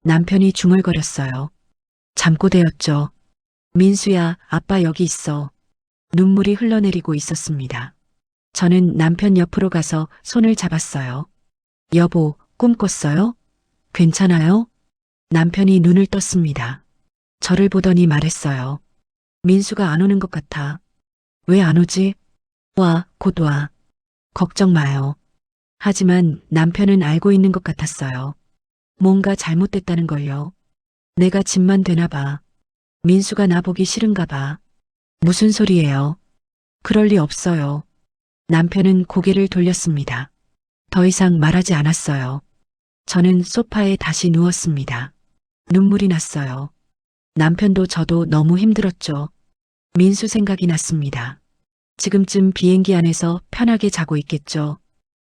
남편이 중얼거렸어요. 잠꼬대였죠. 민수야, 아빠 여기 있어. 눈물이 흘러내리고 있었습니다. 저는 남편 옆으로 가서 손을 잡았어요. 여보, 꿈 꿨어요? 괜찮아요? 남편이 눈을 떴습니다. 저를 보더니 말했어요. 민수가 안 오는 것 같아. 왜 안 오지? 와, 곧 와. 걱정 마요. 하지만 남편은 알고 있는 것 같았어요. 뭔가 잘못됐다는 걸요. 내가 집만 되나 봐. 민수가 나보기 싫은가 봐. 무슨 소리예요? 그럴 리 없어요. 남편은 고개를 돌렸습니다. 더 이상 말하지 않았어요. 저는 소파에 다시 누웠습니다. 눈물이 났어요. 남편도 저도 너무 힘들었죠. 민수 생각이 났습니다. 지금쯤 비행기 안에서 편하게 자고 있겠죠.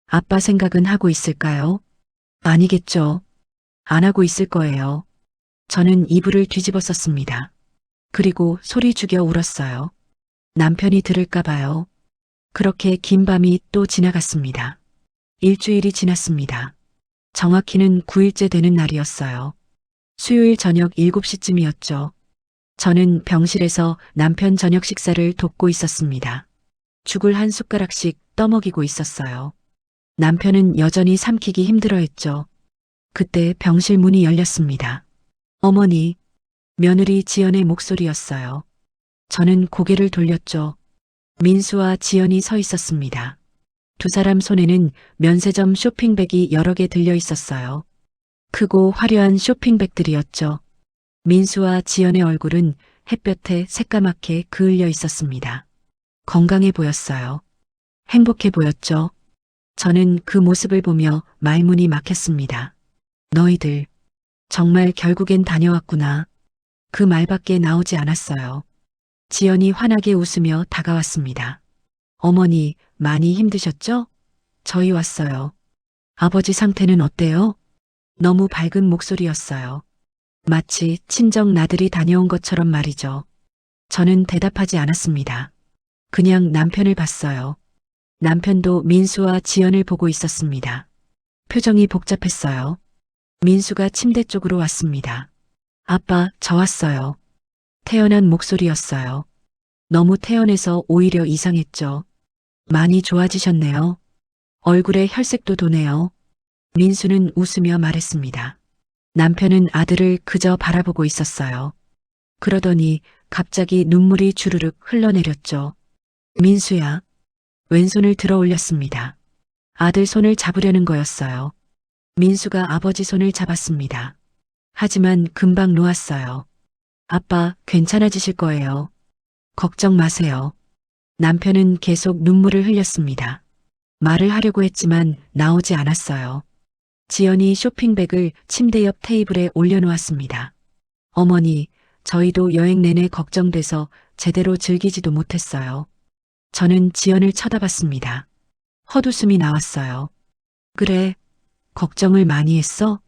아빠 생각은 하고 있을까요? 아니겠죠. 안 하고 있을 거예요. 저는 이불을 뒤집어 썼습니다. 그리고 소리 죽여 울었어요. 남편이 들을까 봐요. 그렇게 긴 밤이 또 지나갔습니다. 일주일이 지났습니다. 정확히는 9일째 되는 날이었어요. 수요일 저녁 7시쯤이었죠. 저는 병실에서 남편 저녁 식사를 돕고 있었습니다. 죽을 한 숟가락씩 떠먹이고 있었어요. 남편은 여전히 삼키기 힘들어했죠. 그때 병실 문이 열렸습니다. 어머니, 며느리 지연의 목소리였어요. 저는 고개를 돌렸죠. 민수와 지연이 서 있었습니다. 두 사람 손에는 면세점 쇼핑백이 여러 개 들려 있었어요. 크고 화려한 쇼핑백들이었죠. 민수와 지연의 얼굴은 햇볕에 새까맣게 그을려 있었습니다. 건강해 보였어요. 행복해 보였죠. 저는 그 모습을 보며 말문이 막혔습니다. 너희들, 정말 결국엔 다녀왔구나. 그 말밖에 나오지 않았어요. 지연이 환하게 웃으며 다가왔습니다. 어머니, 많이 힘드셨죠? 저희 왔어요. 아버지 상태는 어때요? 너무 밝은 목소리였어요. 마치 친정 나들이 다녀온 것처럼 말이죠. 저는 대답하지 않았습니다. 그냥 남편을 봤어요. 남편도 민수와 지연을 보고 있었습니다. 표정이 복잡했어요. 민수가 침대 쪽으로 왔습니다. 아빠, 저 왔어요. 태연한 목소리였어요. 너무 태연해서 오히려 이상했죠. 많이 좋아지셨네요. 얼굴에 혈색도 도네요. 민수는 웃으며 말했습니다. 남편은 아들을 그저 바라보고 있었어요. 그러더니 갑자기 눈물이 주르륵 흘러내렸죠. 민수야. 왼손을 들어 올렸습니다. 아들 손을 잡으려는 거였어요. 민수가 아버지 손을 잡았습니다. 하지만 금방 놓았어요. 아빠, 괜찮아지실 거예요. 걱정 마세요. 남편은 계속 눈물을 흘렸습니다. 말을 하려고 했지만 나오지 않았어요. 지연이 쇼핑백을 침대 옆 테이블에 올려놓았습니다. 어머니, 저희도 여행 내내 걱정돼서 제대로 즐기지도 못했어요. 저는 지연을 쳐다봤습니다. 헛웃음이 나왔어요. 그래, 걱정을 많이 했어?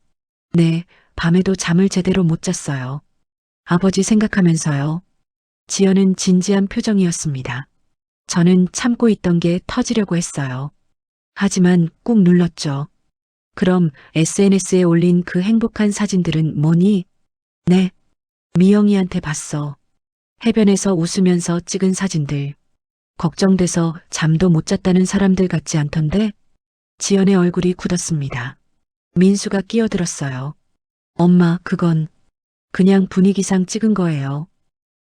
네, 밤에도 잠을 제대로 못 잤어요. 아버지 생각하면서요. 지연은 진지한 표정이었습니다. 저는 참고 있던 게 터지려고 했어요. 하지만 꾹 눌렀죠. 그럼 SNS에 올린 그 행복한 사진들은 뭐니? 네, 미영이한테 봤어. 해변에서 웃으면서 찍은 사진들. 걱정돼서 잠도 못 잤다는 사람들 같지 않던데? 지연의 얼굴이 굳었습니다. 민수가 끼어들었어요. 엄마, 그건 그냥 분위기상 찍은 거예요.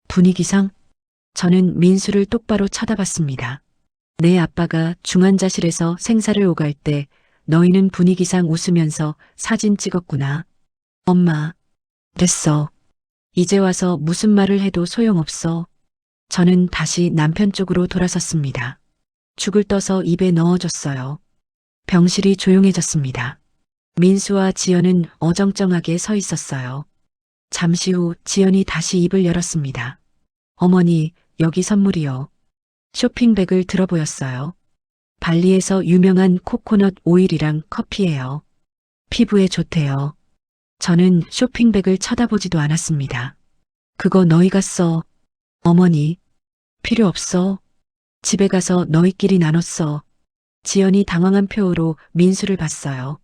분위기상? 저는 민수를 똑바로 쳐다봤습니다. 내 아빠가 중환자실에서 생사를 오갈 때 너희는 분위기상 웃으면서 사진 찍었구나. 엄마, 됐어. 이제 와서 무슨 말을 해도 소용없어. 저는 다시 남편 쪽으로 돌아섰습니다. 죽을 떠서 입에 넣어줬어요. 병실이 조용해졌습니다. 민수와 지연은 어정쩡하게 서 있었어요. 잠시 후 지연이 다시 입을 열었습니다. 어머니, 여기 선물이요. 쇼핑백을 들어 보였어요. 발리에서 유명한 코코넛 오일이랑 커피예요. 피부에 좋대요. 저는 쇼핑백을 쳐다보지도 않았습니다. 그거 너희가 써. 어머니, 필요 없어. 집에 가서 너희끼리 나눠 써. 지연이 당황한 표로 민수를 봤어요.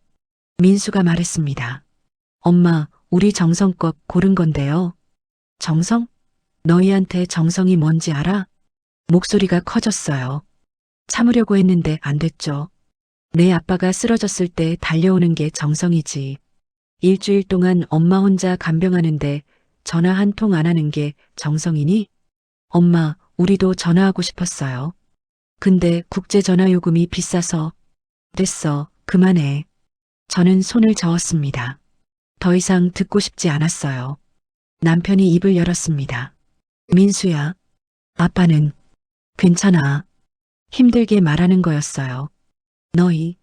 민수가 말했습니다. 엄마, 우리 정성껏 고른 건데요. 정성? 너희한테 정성이 뭔지 알아? 목소리가 커졌어요. 참으려고 했는데 안 됐죠. 내 아빠가 쓰러졌을 때 달려오는 게 정성이지. 일주일 동안 엄마 혼자 간병하는데 전화 한 통 안 하는 게 정성이니? 엄마, 우리도 전화하고 싶었어요. 근데 국제 전화 요금이 비싸서. 됐어, 그만해. 저는 손을 저었습니다. 더 이상 듣고 싶지 않았어요. 남편이 입을 열었습니다. 민수야, 아빠는 괜찮아. 힘들게 말하는 거였어요. 너희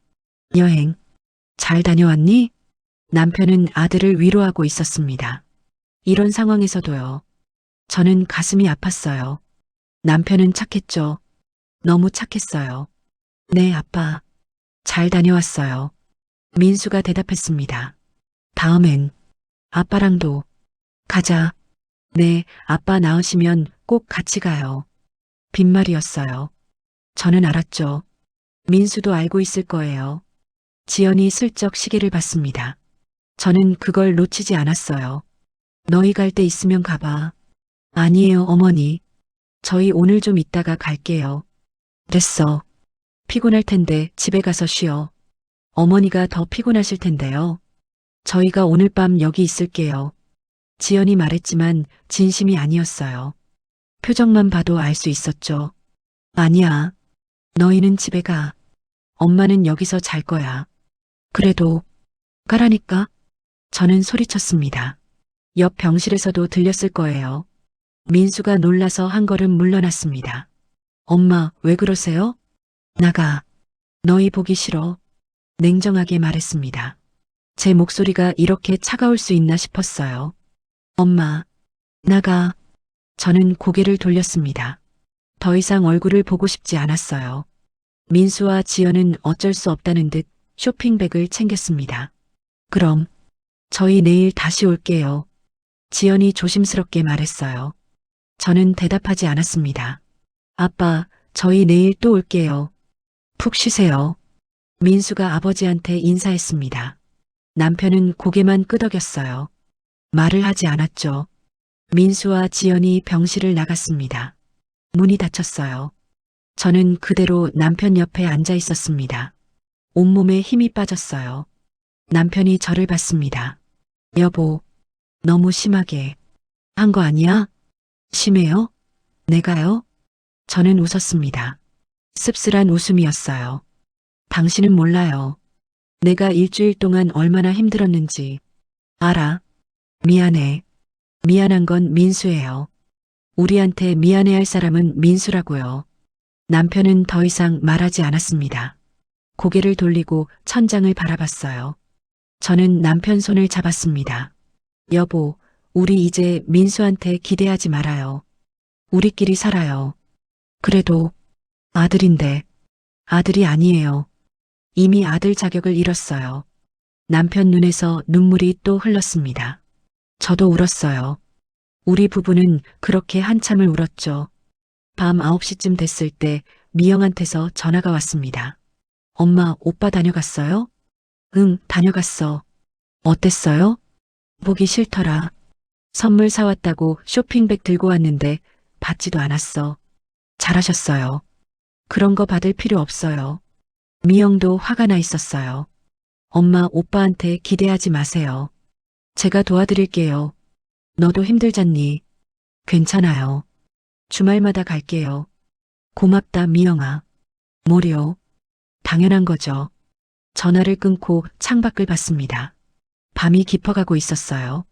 여행 잘 다녀왔니? 남편은 아들을 위로하고 있었습니다. 이런 상황에서도요. 저는 가슴이 아팠어요. 남편은 착했죠. 너무 착했어요. 네, 아빠. 잘 다녀왔어요. 민수가 대답했습니다. 다음엔 아빠랑도 가자. 네, 아빠 나으시면 꼭 같이 가요. 빈말이었어요. 저는 알았죠. 민수도 알고 있을 거예요. 지연이 슬쩍 시계를 봤습니다. 저는 그걸 놓치지 않았어요. 너희 갈 때 있으면 가봐. 아니에요, 어머니. 저희 오늘 좀 있다가 갈게요. 됐어. 피곤할 텐데 집에 가서 쉬어. 어머니가 더 피곤하실 텐데요. 저희가 오늘 밤 여기 있을게요. 지연이 말했지만 진심이 아니었어요. 표정만 봐도 알 수 있었죠. 아니야. 너희는 집에 가. 엄마는 여기서 잘 거야. 그래도 가라니까. 저는 소리쳤습니다. 옆 병실에서도 들렸을 거예요. 민수가 놀라서 한 걸음 물러났습니다. 엄마, 왜 그러세요? 나가. 너희 보기 싫어. 냉정하게 말했습니다. 제 목소리가 이렇게 차가울 수 있나 싶었어요. 엄마, 나가. 저는 고개를 돌렸습니다. 더 이상 얼굴을 보고 싶지 않았어요. 민수와 지연은 어쩔 수 없다는 듯 쇼핑백을 챙겼습니다. 그럼 저희 내일 다시 올게요. 지연이 조심스럽게 말했어요. 저는 대답하지 않았습니다. 아빠, 저희 내일 또 올게요. 푹 쉬세요. 민수가 아버지한테 인사했습니다. 남편은 고개만 끄덕였어요. 말을 하지 않았죠. 민수와 지연이 병실을 나갔습니다. 문이 닫혔어요. 저는 그대로 남편 옆에 앉아 있었습니다. 온몸에 힘이 빠졌어요. 남편이 저를 봤습니다. 여보, 너무 심하게 한 거 아니야? 심해요? 내가요? 저는 웃었습니다. 씁쓸한 웃음이었어요. 당신은 몰라요. 내가 일주일 동안 얼마나 힘들었는지. 알아. 미안해. 미안한 건 민수예요. 우리한테 미안해할 사람은 민수라고요. 남편은 더 이상 말하지 않았습니다. 고개를 돌리고 천장을 바라봤어요. 저는 남편 손을 잡았습니다. 여보, 우리 이제 민수한테 기대하지 말아요. 우리끼리 살아요. 그래도 아들인데 아들이 아니에요. 이미 아들 자격을 잃었어요. 남편 눈에서 눈물이 또 흘렀습니다. 저도 울었어요. 우리 부부는 그렇게 한참을 울었죠. 밤 9시쯤 됐을 때 미영한테서 전화가 왔습니다. 엄마, 오빠 다녀갔어요? 응, 다녀갔어. 어땠어요? 보기 싫더라. 선물 사왔다고 쇼핑백 들고 왔는데 받지도 않았어. 잘하셨어요. 그런 거 받을 필요 없어요. 미영도 화가 나 있었어요. 엄마, 오빠한테 기대하지 마세요. 제가 도와드릴게요. 너도 힘들잖니? 괜찮아요. 주말마다 갈게요. 고맙다, 미영아. 뭐려? 당연한 거죠. 전화를 끊고 창밖을 봤습니다. 밤이 깊어가고 있었어요.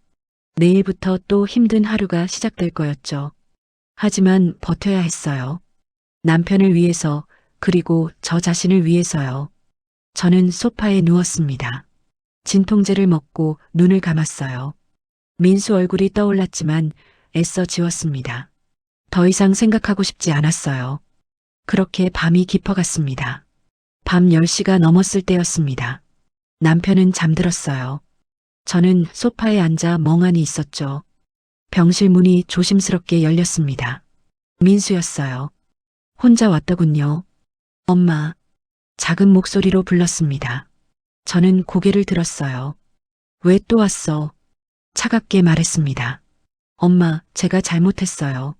내일부터 또 힘든 하루가 시작될 거였죠. 하지만 버텨야 했어요. 남편을 위해서, 그리고 저 자신을 위해서요. 저는 소파에 누웠습니다. 진통제를 먹고 눈을 감았어요. 민수 얼굴이 떠올랐지만 애써 지웠습니다. 더 이상 생각하고 싶지 않았어요. 그렇게 밤이 깊어갔습니다. 밤 10시가 넘었을 때였습니다. 남편은 잠들었어요. 저는 소파에 앉아 멍하니 있었죠. 병실 문이 조심스럽게 열렸습니다. 민수였어요. 혼자 왔더군요. 엄마, 작은 목소리로 불렀습니다. 저는 고개를 들었어요. 왜 또 왔어? 차갑게 말했습니다. 엄마, 제가 잘못했어요.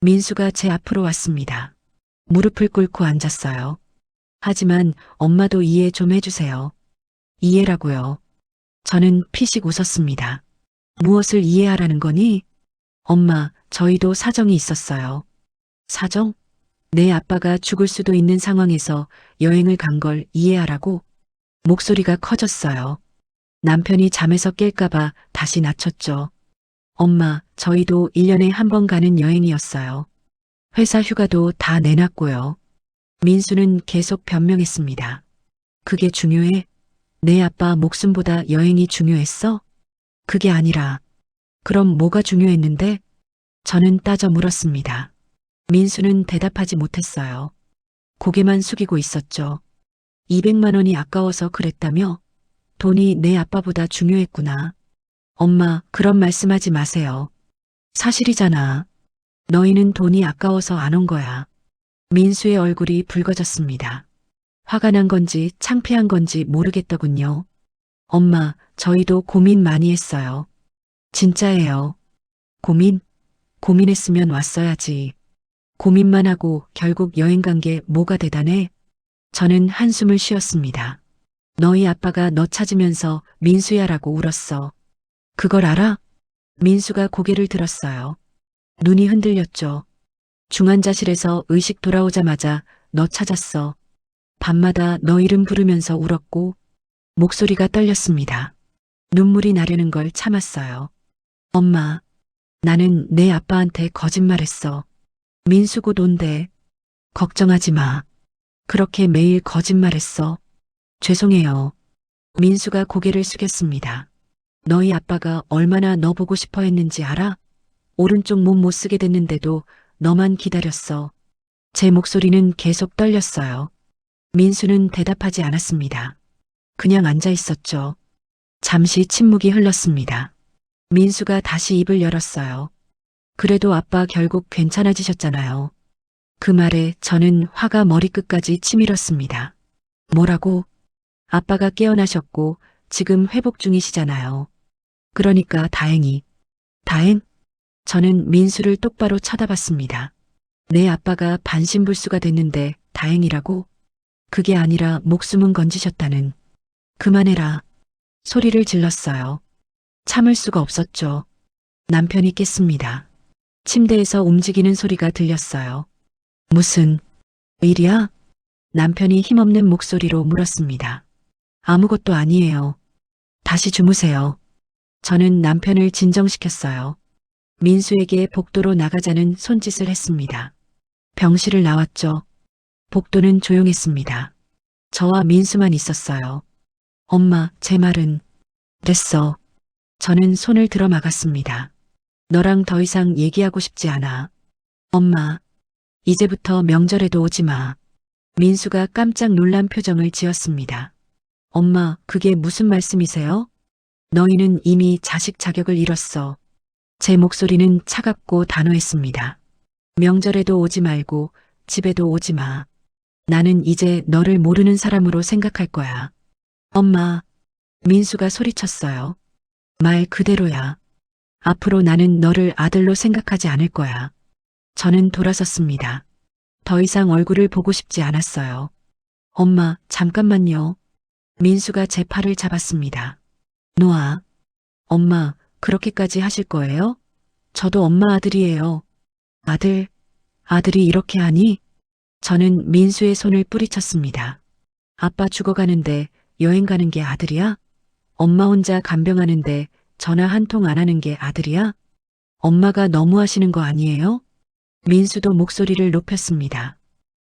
민수가 제 앞으로 왔습니다. 무릎을 꿇고 앉았어요. 하지만 엄마도 이해 좀 해주세요. 이해라고요. 저는 피식 웃었습니다. 무엇을 이해하라는 거니? 엄마, 저희도 사정이 있었어요. 사정? 내 아빠가 죽을 수도 있는 상황에서 여행을 간 걸 이해하라고? 목소리가 커졌어요. 남편이 잠에서 깰까봐 다시 낮췄죠. 엄마, 저희도 1년에 한 번 가는 여행이었어요. 회사 휴가도 다 내놨고요. 민수는 계속 변명했습니다. 그게 중요해? 내 아빠 목숨보다 여행이 중요했어? 그게 아니라, 그럼 뭐가 중요했는데? 저는 따져 물었습니다. 민수는 대답하지 못했어요. 고개만 숙이고 있었죠. 200만 원이 아까워서 그랬다며? 돈이 내 아빠보다 중요했구나. 엄마, 그런 말씀하지 마세요. 사실이잖아. 너희는 돈이 아까워서 안 온 거야. 민수의 얼굴이 붉어졌습니다. 화가 난 건지 창피한 건지 모르겠더군요. 엄마, 저희도 고민 많이 했어요. 진짜예요. 고민? 고민했으면 왔어야지. 고민만 하고 결국 여행 간 게 뭐가 대단해? 저는 한숨을 쉬었습니다. 너희 아빠가 너 찾으면서 민수야라고 울었어. 그걸 알아? 민수가 고개를 들었어요. 눈이 흔들렸죠. 중환자실에서 의식 돌아오자마자 너 찾았어. 밤마다 너 이름 부르면서 울었고 목소리가 떨렸습니다. 눈물이 나려는 걸 참았어요. 엄마, 나는 내 아빠한테 거짓말했어. 민수 곧 온대. 걱정하지 마. 그렇게 매일 거짓말했어. 죄송해요. 민수가 고개를 숙였습니다. 너희 아빠가 얼마나 너 보고 싶어 했는지 알아? 오른쪽 몸 못 쓰게 됐는데도 너만 기다렸어. 제 목소리는 계속 떨렸어요. 민수는 대답하지 않았습니다. 그냥 앉아 있었죠. 잠시 침묵이 흘렀습니다. 민수가 다시 입을 열었어요. 그래도 아빠 결국 괜찮아지셨잖아요. 그 말에 저는 화가 머리끝까지 치밀었습니다. 뭐라고? 아빠가 깨어나셨고 지금 회복 중이시잖아요. 그러니까 다행히. 다행? 저는 민수를 똑바로 쳐다봤습니다. 내 아빠가 반신불수가 됐는데 다행이라고? 그게 아니라 목숨은 건지셨다는. 그만해라. 소리를 질렀어요. 참을 수가 없었죠. 남편이 깼습니다. 침대에서 움직이는 소리가 들렸어요. 무슨 일이야? 남편이 힘없는 목소리로 물었습니다. 아무것도 아니에요. 다시 주무세요. 저는 남편을 진정시켰어요. 민수에게 복도로 나가자는 손짓을 했습니다. 병실을 나왔죠. 복도는 조용했습니다. 저와 민수만 있었어요. 엄마, 제 말은. 됐어. 저는 손을 들어 막았습니다. 너랑 더 이상 얘기하고 싶지 않아. 엄마, 이제부터 명절에도 오지 마. 민수가 깜짝 놀란 표정을 지었습니다. 엄마, 그게 무슨 말씀이세요? 너희는 이미 자식 자격을 잃었어. 제 목소리는 차갑고 단호했습니다. 명절에도 오지 말고 집에도 오지 마. 나는 이제 너를 모르는 사람으로 생각할 거야. 엄마, 민수가 소리쳤어요. 말 그대로야. 앞으로 나는 너를 아들로 생각하지 않을 거야. 저는 돌아섰습니다. 더 이상 얼굴을 보고 싶지 않았어요. 엄마, 잠깐만요. 민수가 제 팔을 잡았습니다. 놓아. 엄마, 그렇게까지 하실 거예요? 저도 엄마 아들이에요. 아들이 이렇게 하니? 저는 민수의 손을 뿌리쳤습니다. 아빠 죽어가는데 여행 가는 게 아들이야? 엄마 혼자 간병하는데 전화 한 통 안 하는 게 아들이야? 엄마가 너무하시는 거 아니에요? 민수도 목소리를 높였습니다.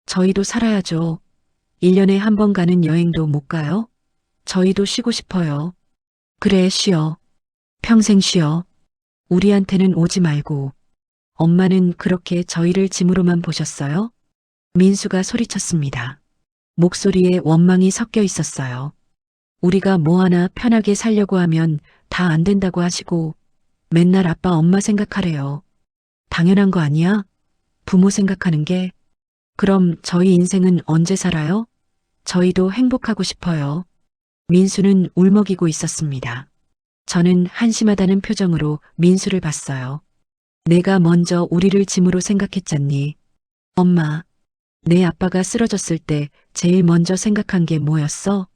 저희도 살아야죠. 1년에 한 번 가는 여행도 못 가요? 저희도 쉬고 싶어요. 그래, 쉬어. 평생 쉬어. 우리한테는 오지 말고. 엄마는 그렇게 저희를 짐으로만 보셨어요? 민수가 소리쳤습니다. 목소리에 원망이 섞여 있었어요. 우리가 뭐 하나 편하게 살려고 하면 다 안 된다고 하시고 맨날 아빠 엄마 생각하래요. 당연한 거 아니야? 부모 생각하는 게. 그럼 저희 인생은 언제 살아요? 저희도 행복하고 싶어요. 민수는 울먹이고 있었습니다. 저는 한심하다는 표정으로 민수를 봤어요. 내가 먼저 우리를 짐으로 생각했잖니. 엄마, 내 아빠가 쓰러졌을 때 제일 먼저 생각한 게 뭐였어?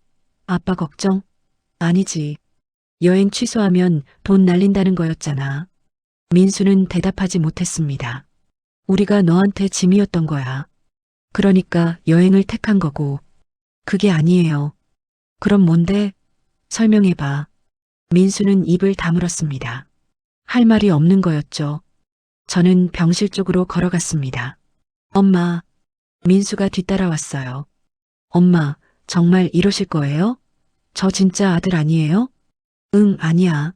아빠 걱정? 아니지. 여행 취소하면 돈 날린다는 거였잖아. 민수는 대답하지 못했습니다. 우리가 너한테 짐이었던 거야. 그러니까 여행을 택한 거고. 그게 아니에요. 그럼 뭔데? 설명해봐. 민수는 입을 다물었습니다. 할 말이 없는 거였죠. 저는 병실 쪽으로 걸어갔습니다. 엄마, 민수가 뒤따라왔어요. 엄마, 정말 이러실 거예요? 저 진짜 아들 아니에요? 응, 아니야.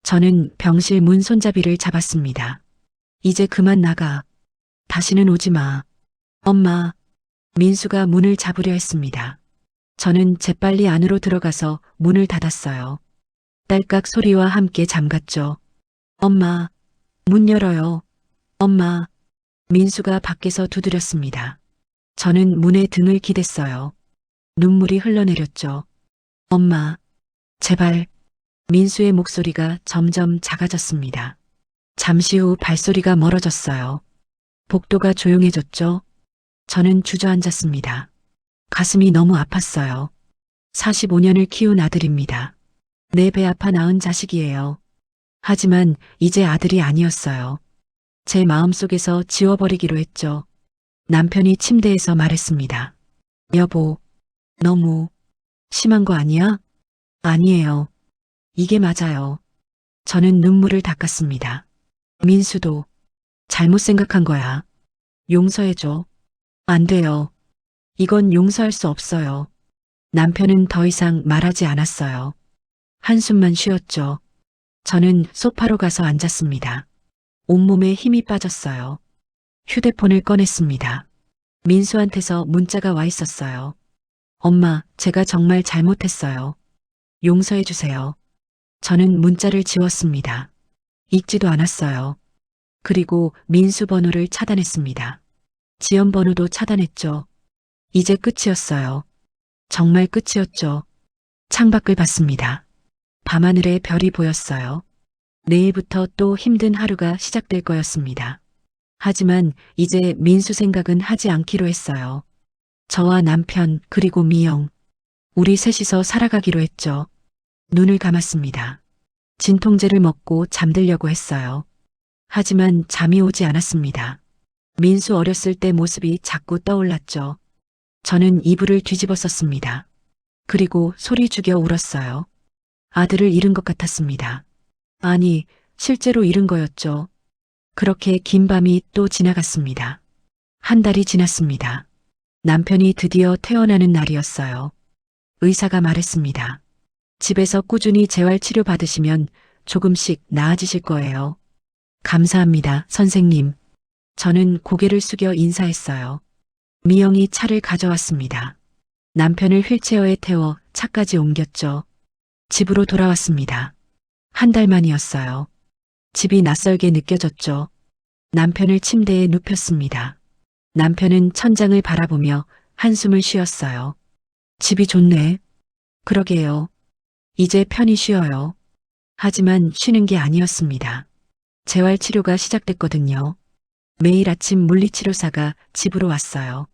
저는 병실 문 손잡이를 잡았습니다. 이제 그만 나가. 다시는 오지 마. 엄마, 민수가 문을 잡으려 했습니다. 저는 재빨리 안으로 들어가서 문을 닫았어요. 딸깍 소리와 함께 잠갔죠. 엄마, 문 열어요. 엄마, 민수가 밖에서 두드렸습니다. 저는 문에 등을 기댔어요. 눈물이 흘러내렸죠. 엄마, 제발. 민수의 목소리가 점점 작아졌습니다. 잠시 후 발소리가 멀어졌어요. 복도가 조용해졌죠. 저는 주저앉았습니다. 가슴이 너무 아팠어요. 45년을 키운 아들입니다. 내 배 아파 낳은 자식이에요. 하지만 이제 아들이 아니었어요. 제 마음속에서 지워버리기로 했죠. 남편이 침대에서 말했습니다. 여보, 너무 심한 거 아니야? 아니에요. 이게 맞아요. 저는 눈물을 닦았습니다. 민수도 잘못 생각한 거야. 용서해줘. 안 돼요. 이건 용서할 수 없어요. 남편은 더 이상 말하지 않았어요. 한숨만 쉬었죠. 저는 소파로 가서 앉았습니다. 온몸에 힘이 빠졌어요. 휴대폰을 꺼냈습니다. 민수한테서 문자가 와 있었어요. 엄마, 제가 정말 잘못했어요. 용서해 주세요. 저는 문자를 지웠습니다. 읽지도 않았어요. 그리고 민수 번호를 차단했습니다. 지연 번호도 차단했죠. 이제 끝이었어요. 정말 끝이었죠. 창밖을 봤습니다. 밤하늘에 별이 보였어요. 내일부터 또 힘든 하루가 시작될 거였습니다. 하지만 이제 민수 생각은 하지 않기로 했어요. 저와 남편 그리고 미영, 우리 셋이서 살아가기로 했죠. 눈을 감았습니다. 진통제를 먹고 잠들려고 했어요. 하지만 잠이 오지 않았습니다. 민수 어렸을 때 모습이 자꾸 떠올랐죠. 저는 이불을 뒤집어 썼습니다. 그리고 소리 죽여 울었어요. 아들을 잃은 것 같았습니다. 아니, 실제로 잃은 거였죠. 그렇게 긴 밤이 또 지나갔습니다. 한 달이 지났습니다. 남편이 드디어 퇴원하는 날이었어요. 의사가 말했습니다. 집에서 꾸준히 재활치료 받으시면 조금씩 나아지실 거예요. 감사합니다, 선생님. 저는 고개를 숙여 인사했어요. 미영이 차를 가져왔습니다. 남편을 휠체어에 태워 차까지 옮겼죠. 집으로 돌아왔습니다. 한 달 만이었어요. 집이 낯설게 느껴졌죠. 남편을 침대에 눕혔습니다. 남편은 천장을 바라보며 한숨을 쉬었어요. 집이 좋네. 그러게요. 이제 편히 쉬어요. 하지만 쉬는 게 아니었습니다. 재활치료가 시작됐거든요. 매일 아침 물리치료사가 집으로 왔어요.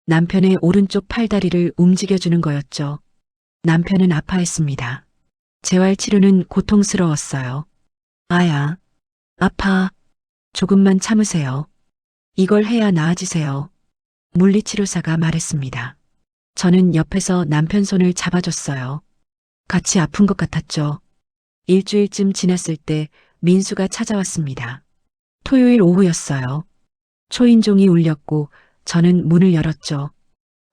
남편의 오른쪽 팔다리를 움직여주는 거였죠. 남편은 아파했습니다. 재활치료는 고통스러웠어요. 아야, 아파. 조금만 참으세요. 이걸 해야 나아지세요. 물리치료사가 말했습니다. 저는 옆에서 남편 손을 잡아줬어요. 같이 아픈 것 같았죠. 일주일쯤 지났을 때 민수가 찾아왔습니다. 토요일 오후였어요. 초인종이 울렸고 저는 문을 열었죠.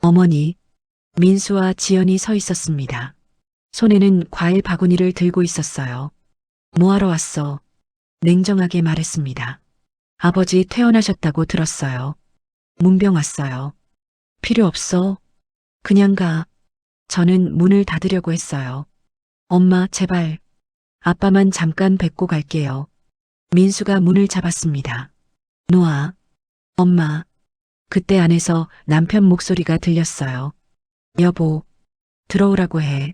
어머니, 민수와 지연이 서 있었습니다. 손에는 과일 바구니를 들고 있었어요. 뭐하러 왔어? 냉정하게 말했습니다. 아버지 퇴원하셨다고 들었어요. 문병 왔어요. 필요 없어. 그냥 가. 저는 문을 닫으려고 했어요. 엄마, 제발. 아빠만 잠깐 뵙고 갈게요. 민수가 문을 잡았습니다. 놓아. 엄마. 그때 안에서 남편 목소리가 들렸어요. 여보, 들어오라고 해.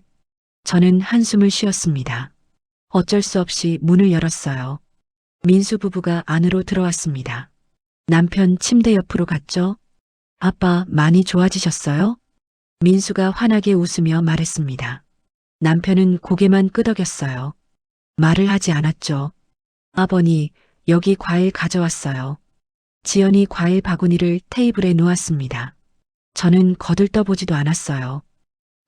저는 한숨을 쉬었습니다. 어쩔 수 없이 문을 열었어요. 민수 부부가 안으로 들어왔습니다. 남편 침대 옆으로 갔죠? 아빠 많이 좋아지셨어요? 민수가 환하게 웃으며 말했습니다. 남편은 고개만 끄덕였어요. 말을 하지 않았죠. 아버니, 여기 과일 가져왔어요. 지연이 과일 바구니를 테이블에 놓았습니다. 저는 거들떠보지도 않았어요.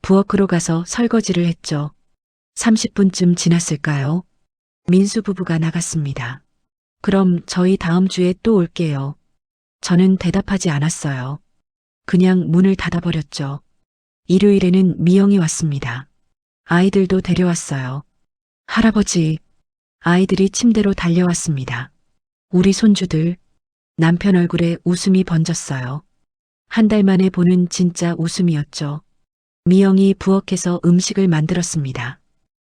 부엌으로 가서 설거지를 했죠. 30분쯤 지났을까요? 민수 부부가 나갔습니다. 그럼 저희 다음 주에 또 올게요. 저는 대답하지 않았어요. 그냥 문을 닫아버렸죠. 일요일에는 미영이 왔습니다. 아이들도 데려왔어요. 할아버지, 아이들이 침대로 달려왔습니다. 우리 손주들, 남편 얼굴에 웃음이 번졌어요. 한 달 만에 보는 진짜 웃음이었죠. 미영이 부엌에서 음식을 만들었습니다.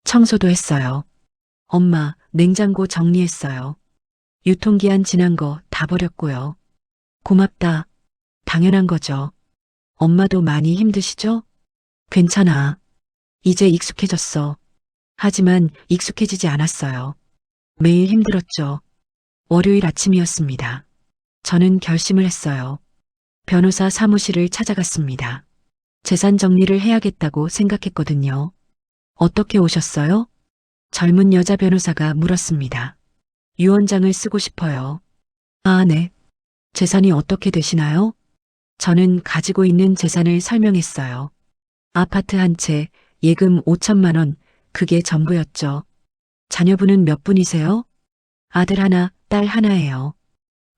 청소도 했어요. 엄마, 냉장고 정리했어요. 유통기한 지난 거 다 버렸고요. 고맙다. 당연한 거죠. 엄마도 많이 힘드시죠? 괜찮아. 이제 익숙해졌어. 하지만 익숙해지지 않았어요. 매일 힘들었죠. 월요일 아침이었습니다. 저는 결심을 했어요. 변호사 사무실을 찾아갔습니다. 재산 정리를 해야겠다고 생각했거든요. 어떻게 오셨어요? 젊은 여자 변호사가 물었습니다. 유언장을 쓰고 싶어요. 아, 네. 재산이 어떻게 되시나요? 저는 가지고 있는 재산을 설명했어요. 아파트 한 채, 예금 5천만 원, 그게 전부였죠. 자녀분은 몇 분이세요? 아들 하나, 딸 하나예요.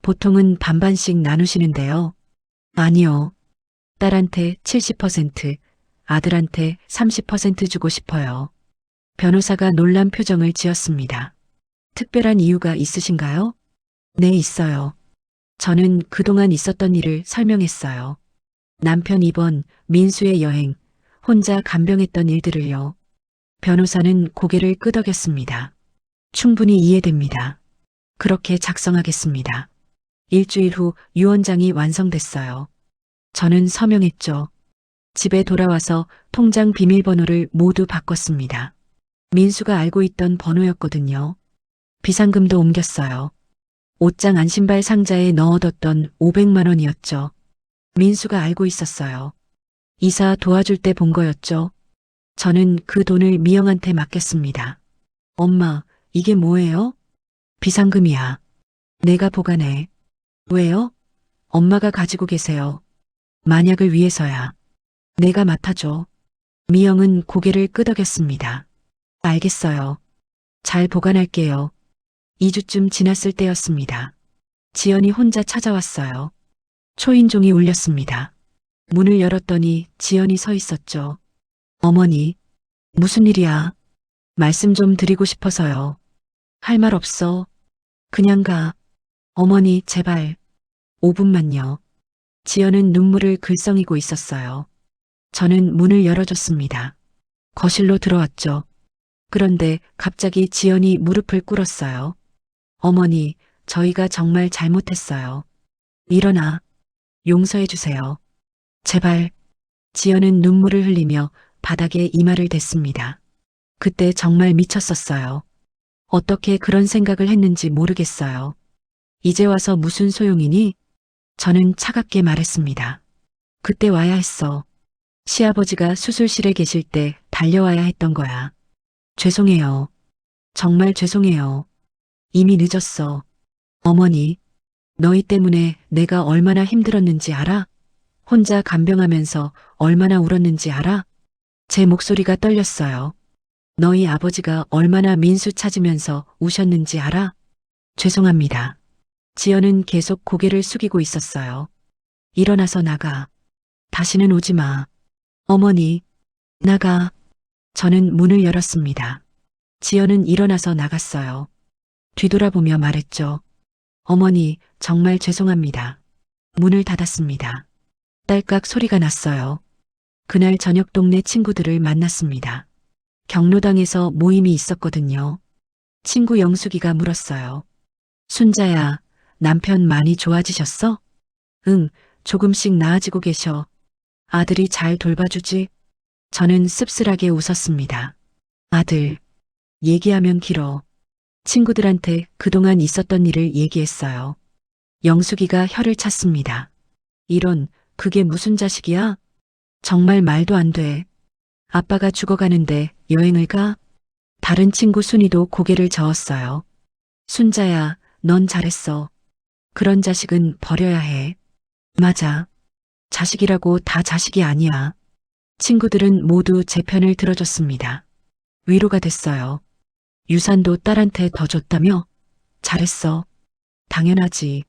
보통은 반반씩 나누시는데요. 아니요. 딸한테 70%, 아들한테 30% 주고 싶어요. 변호사가 놀란 표정을 지었습니다. 특별한 이유가 있으신가요? 네, 있어요. 저는 그동안 있었던 일을 설명했어요. 남편 입원, 민수의 여행, 혼자 간병했던 일들을요. 변호사는 고개를 끄덕였습니다. 충분히 이해됩니다. 그렇게 작성하겠습니다. 일주일 후 유언장이 완성됐어요. 저는 서명했죠. 집에 돌아와서 통장 비밀번호를 모두 바꿨습니다. 민수가 알고 있던 번호였거든요. 비상금도 옮겼어요. 옷장 안신발 상자에 넣어뒀던 500만 원이었죠. 민수가 알고 있었어요. 이사 도와줄 때 본 거였죠. 저는 그 돈을 미영한테 맡겼습니다. 엄마, 이게 뭐예요? 비상금이야. 내가 보관해. 왜요? 엄마가 가지고 계세요. 만약을 위해서야. 내가 맡아줘. 미영은 고개를 끄덕였습니다. 알겠어요. 잘 보관할게요. 2주쯤 지났을 때였습니다. 지연이 혼자 찾아왔어요. 초인종이 울렸습니다. 문을 열었더니 지연이 서 있었죠. 어머니, 무슨 일이야? 말씀 좀 드리고 싶어서요. 할 말 없어. 그냥 가. 어머니, 제발. 5분만요. 지연은 눈물을 글썽이고 있었어요. 저는 문을 열어줬습니다. 거실로 들어왔죠. 그런데 갑자기 지연이 무릎을 꿇었어요. 어머니, 저희가 정말 잘못했어요. 일어나. 용서해 주세요. 제발. 지연은 눈물을 흘리며 바닥에 이마를 댔습니다. 그때 정말 미쳤었어요. 어떻게 그런 생각을 했는지 모르겠어요. 이제 와서 무슨 소용이니? 저는 차갑게 말했습니다. 그때 와야 했어. 시아버지가 수술실에 계실 때 달려와야 했던 거야. 죄송해요. 정말 죄송해요. 이미 늦었어. 어머니, 너희 때문에 내가 얼마나 힘들었는지 알아? 혼자 간병하면서 얼마나 울었는지 알아? 제 목소리가 떨렸어요. 너희 아버지가 얼마나 민수 찾으면서 우셨는지 알아? 죄송합니다. 지연은 계속 고개를 숙이고 있었어요. 일어나서 나가. 다시는 오지 마. 어머니, 나가. 저는 문을 열었습니다. 지연은 일어나서 나갔어요. 뒤돌아보며 말했죠. 어머니, 정말 죄송합니다. 문을 닫았습니다. 딸깍 소리가 났어요. 그날 저녁 동네 친구들을 만났습니다. 경로당에서 모임이 있었거든요. 친구 영숙이가 물었어요. 순자야, 남편 많이 좋아지셨어? 응, 조금씩 나아지고 계셔. 아들이 잘 돌봐주지? 저는 씁쓸하게 웃었습니다. 아들, 얘기하면 길어. 친구들한테 그동안 있었던 일을 얘기했어요. 영숙이가 혀를 찼습니다. 이런, 그게 무슨 자식이야? 정말 말도 안 돼. 아빠가 죽어가는데 여행을 가? 다른 친구 순이도 고개를 저었어요. 순자야, 넌 잘했어. 그런 자식은 버려야 해. 맞아. 자식이라고 다 자식이 아니야. 친구들은 모두 제 편을 들어줬습니다. 위로가 됐어요. 유산도 딸한테 더 줬다며? 잘했어. 당연하지.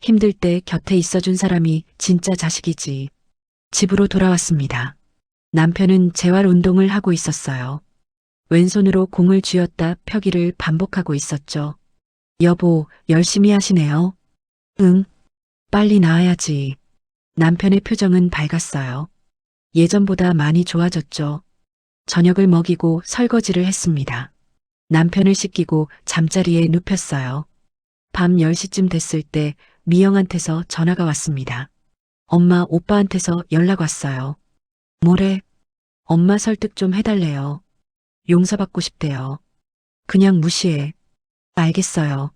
힘들 때 곁에 있어준 사람이 진짜 자식이지. 집으로 돌아왔습니다. 남편은 재활 운동을 하고 있었어요. 왼손으로 공을 쥐었다 펴기를 반복하고 있었죠. 여보, 열심히 하시네요. 응, 빨리 나아야지. 남편의 표정은 밝았어요. 예전보다 많이 좋아졌죠. 저녁을 먹이고 설거지를 했습니다. 남편을 씻기고 잠자리에 눕혔어요. 밤 10시쯤 됐을 때 미영한테서 전화가 왔습니다. 엄마, 오빠한테서 연락 왔어요. 뭐래? 엄마 설득 좀 해달래요. 용서받고 싶대요. 그냥 무시해. 알겠어요.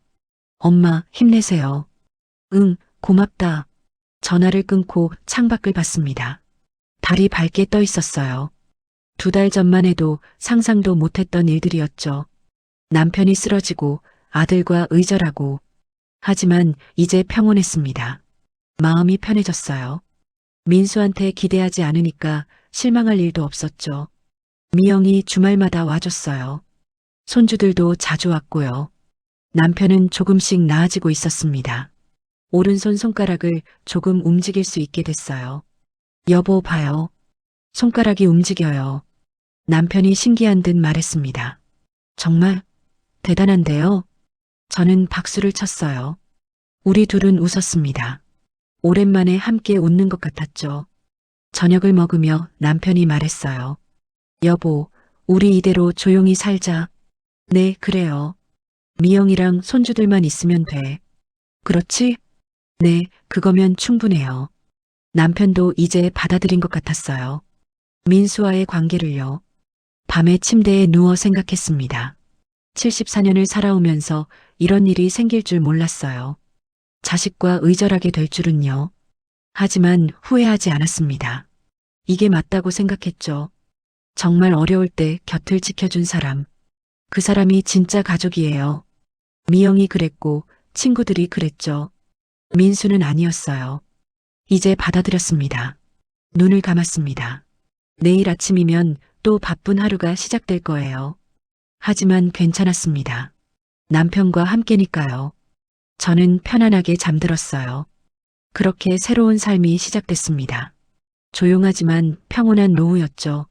엄마, 힘내세요. 응, 고맙다. 전화를 끊고 창밖을 봤습니다. 달이 밝게 떠 있었어요. 2달 전만 해도 상상도 못했던 일들이었죠. 남편이 쓰러지고 아들과 의절하고. 하지만 이제 평온했습니다. 마음이 편해졌어요. 민수한테 기대하지 않으니까 실망할 일도 없었죠. 미영이 주말마다 와줬어요. 손주들도 자주 왔고요. 남편은 조금씩 나아지고 있었습니다. 오른손 손가락을 조금 움직일 수 있게 됐어요. 여보, 봐요. 손가락이 움직여요. 남편이 신기한 듯 말했습니다. 정말 대단한데요? 저는 박수를 쳤어요. 우리 둘은 웃었습니다. 오랜만에 함께 웃는 것 같았죠. 저녁을 먹으며 남편이 말했어요. 여보, 우리 이대로 조용히 살자. 네, 그래요. 미영이랑 손주들만 있으면 돼. 그렇지? 네, 그거면 충분해요. 남편도 이제 받아들인 것 같았어요. 민수와의 관계를요. 밤에 침대에 누워 생각했습니다. 74년을 살아오면서 이런 일이 생길 줄 몰랐어요. 자식과 의절하게 될 줄은요. 하지만 후회하지 않았습니다. 이게 맞다고 생각했죠. 정말 어려울 때 곁을 지켜준 사람. 그 사람이 진짜 가족이에요. 미영이 그랬고 친구들이 그랬죠. 민수는 아니었어요. 이제 받아들였습니다. 눈을 감았습니다. 내일 아침이면 또 바쁜 하루가 시작될 거예요. 하지만 괜찮았습니다. 남편과 함께니까요. 저는 편안하게 잠들었어요. 그렇게 새로운 삶이 시작됐습니다. 조용하지만 평온한 노후였죠.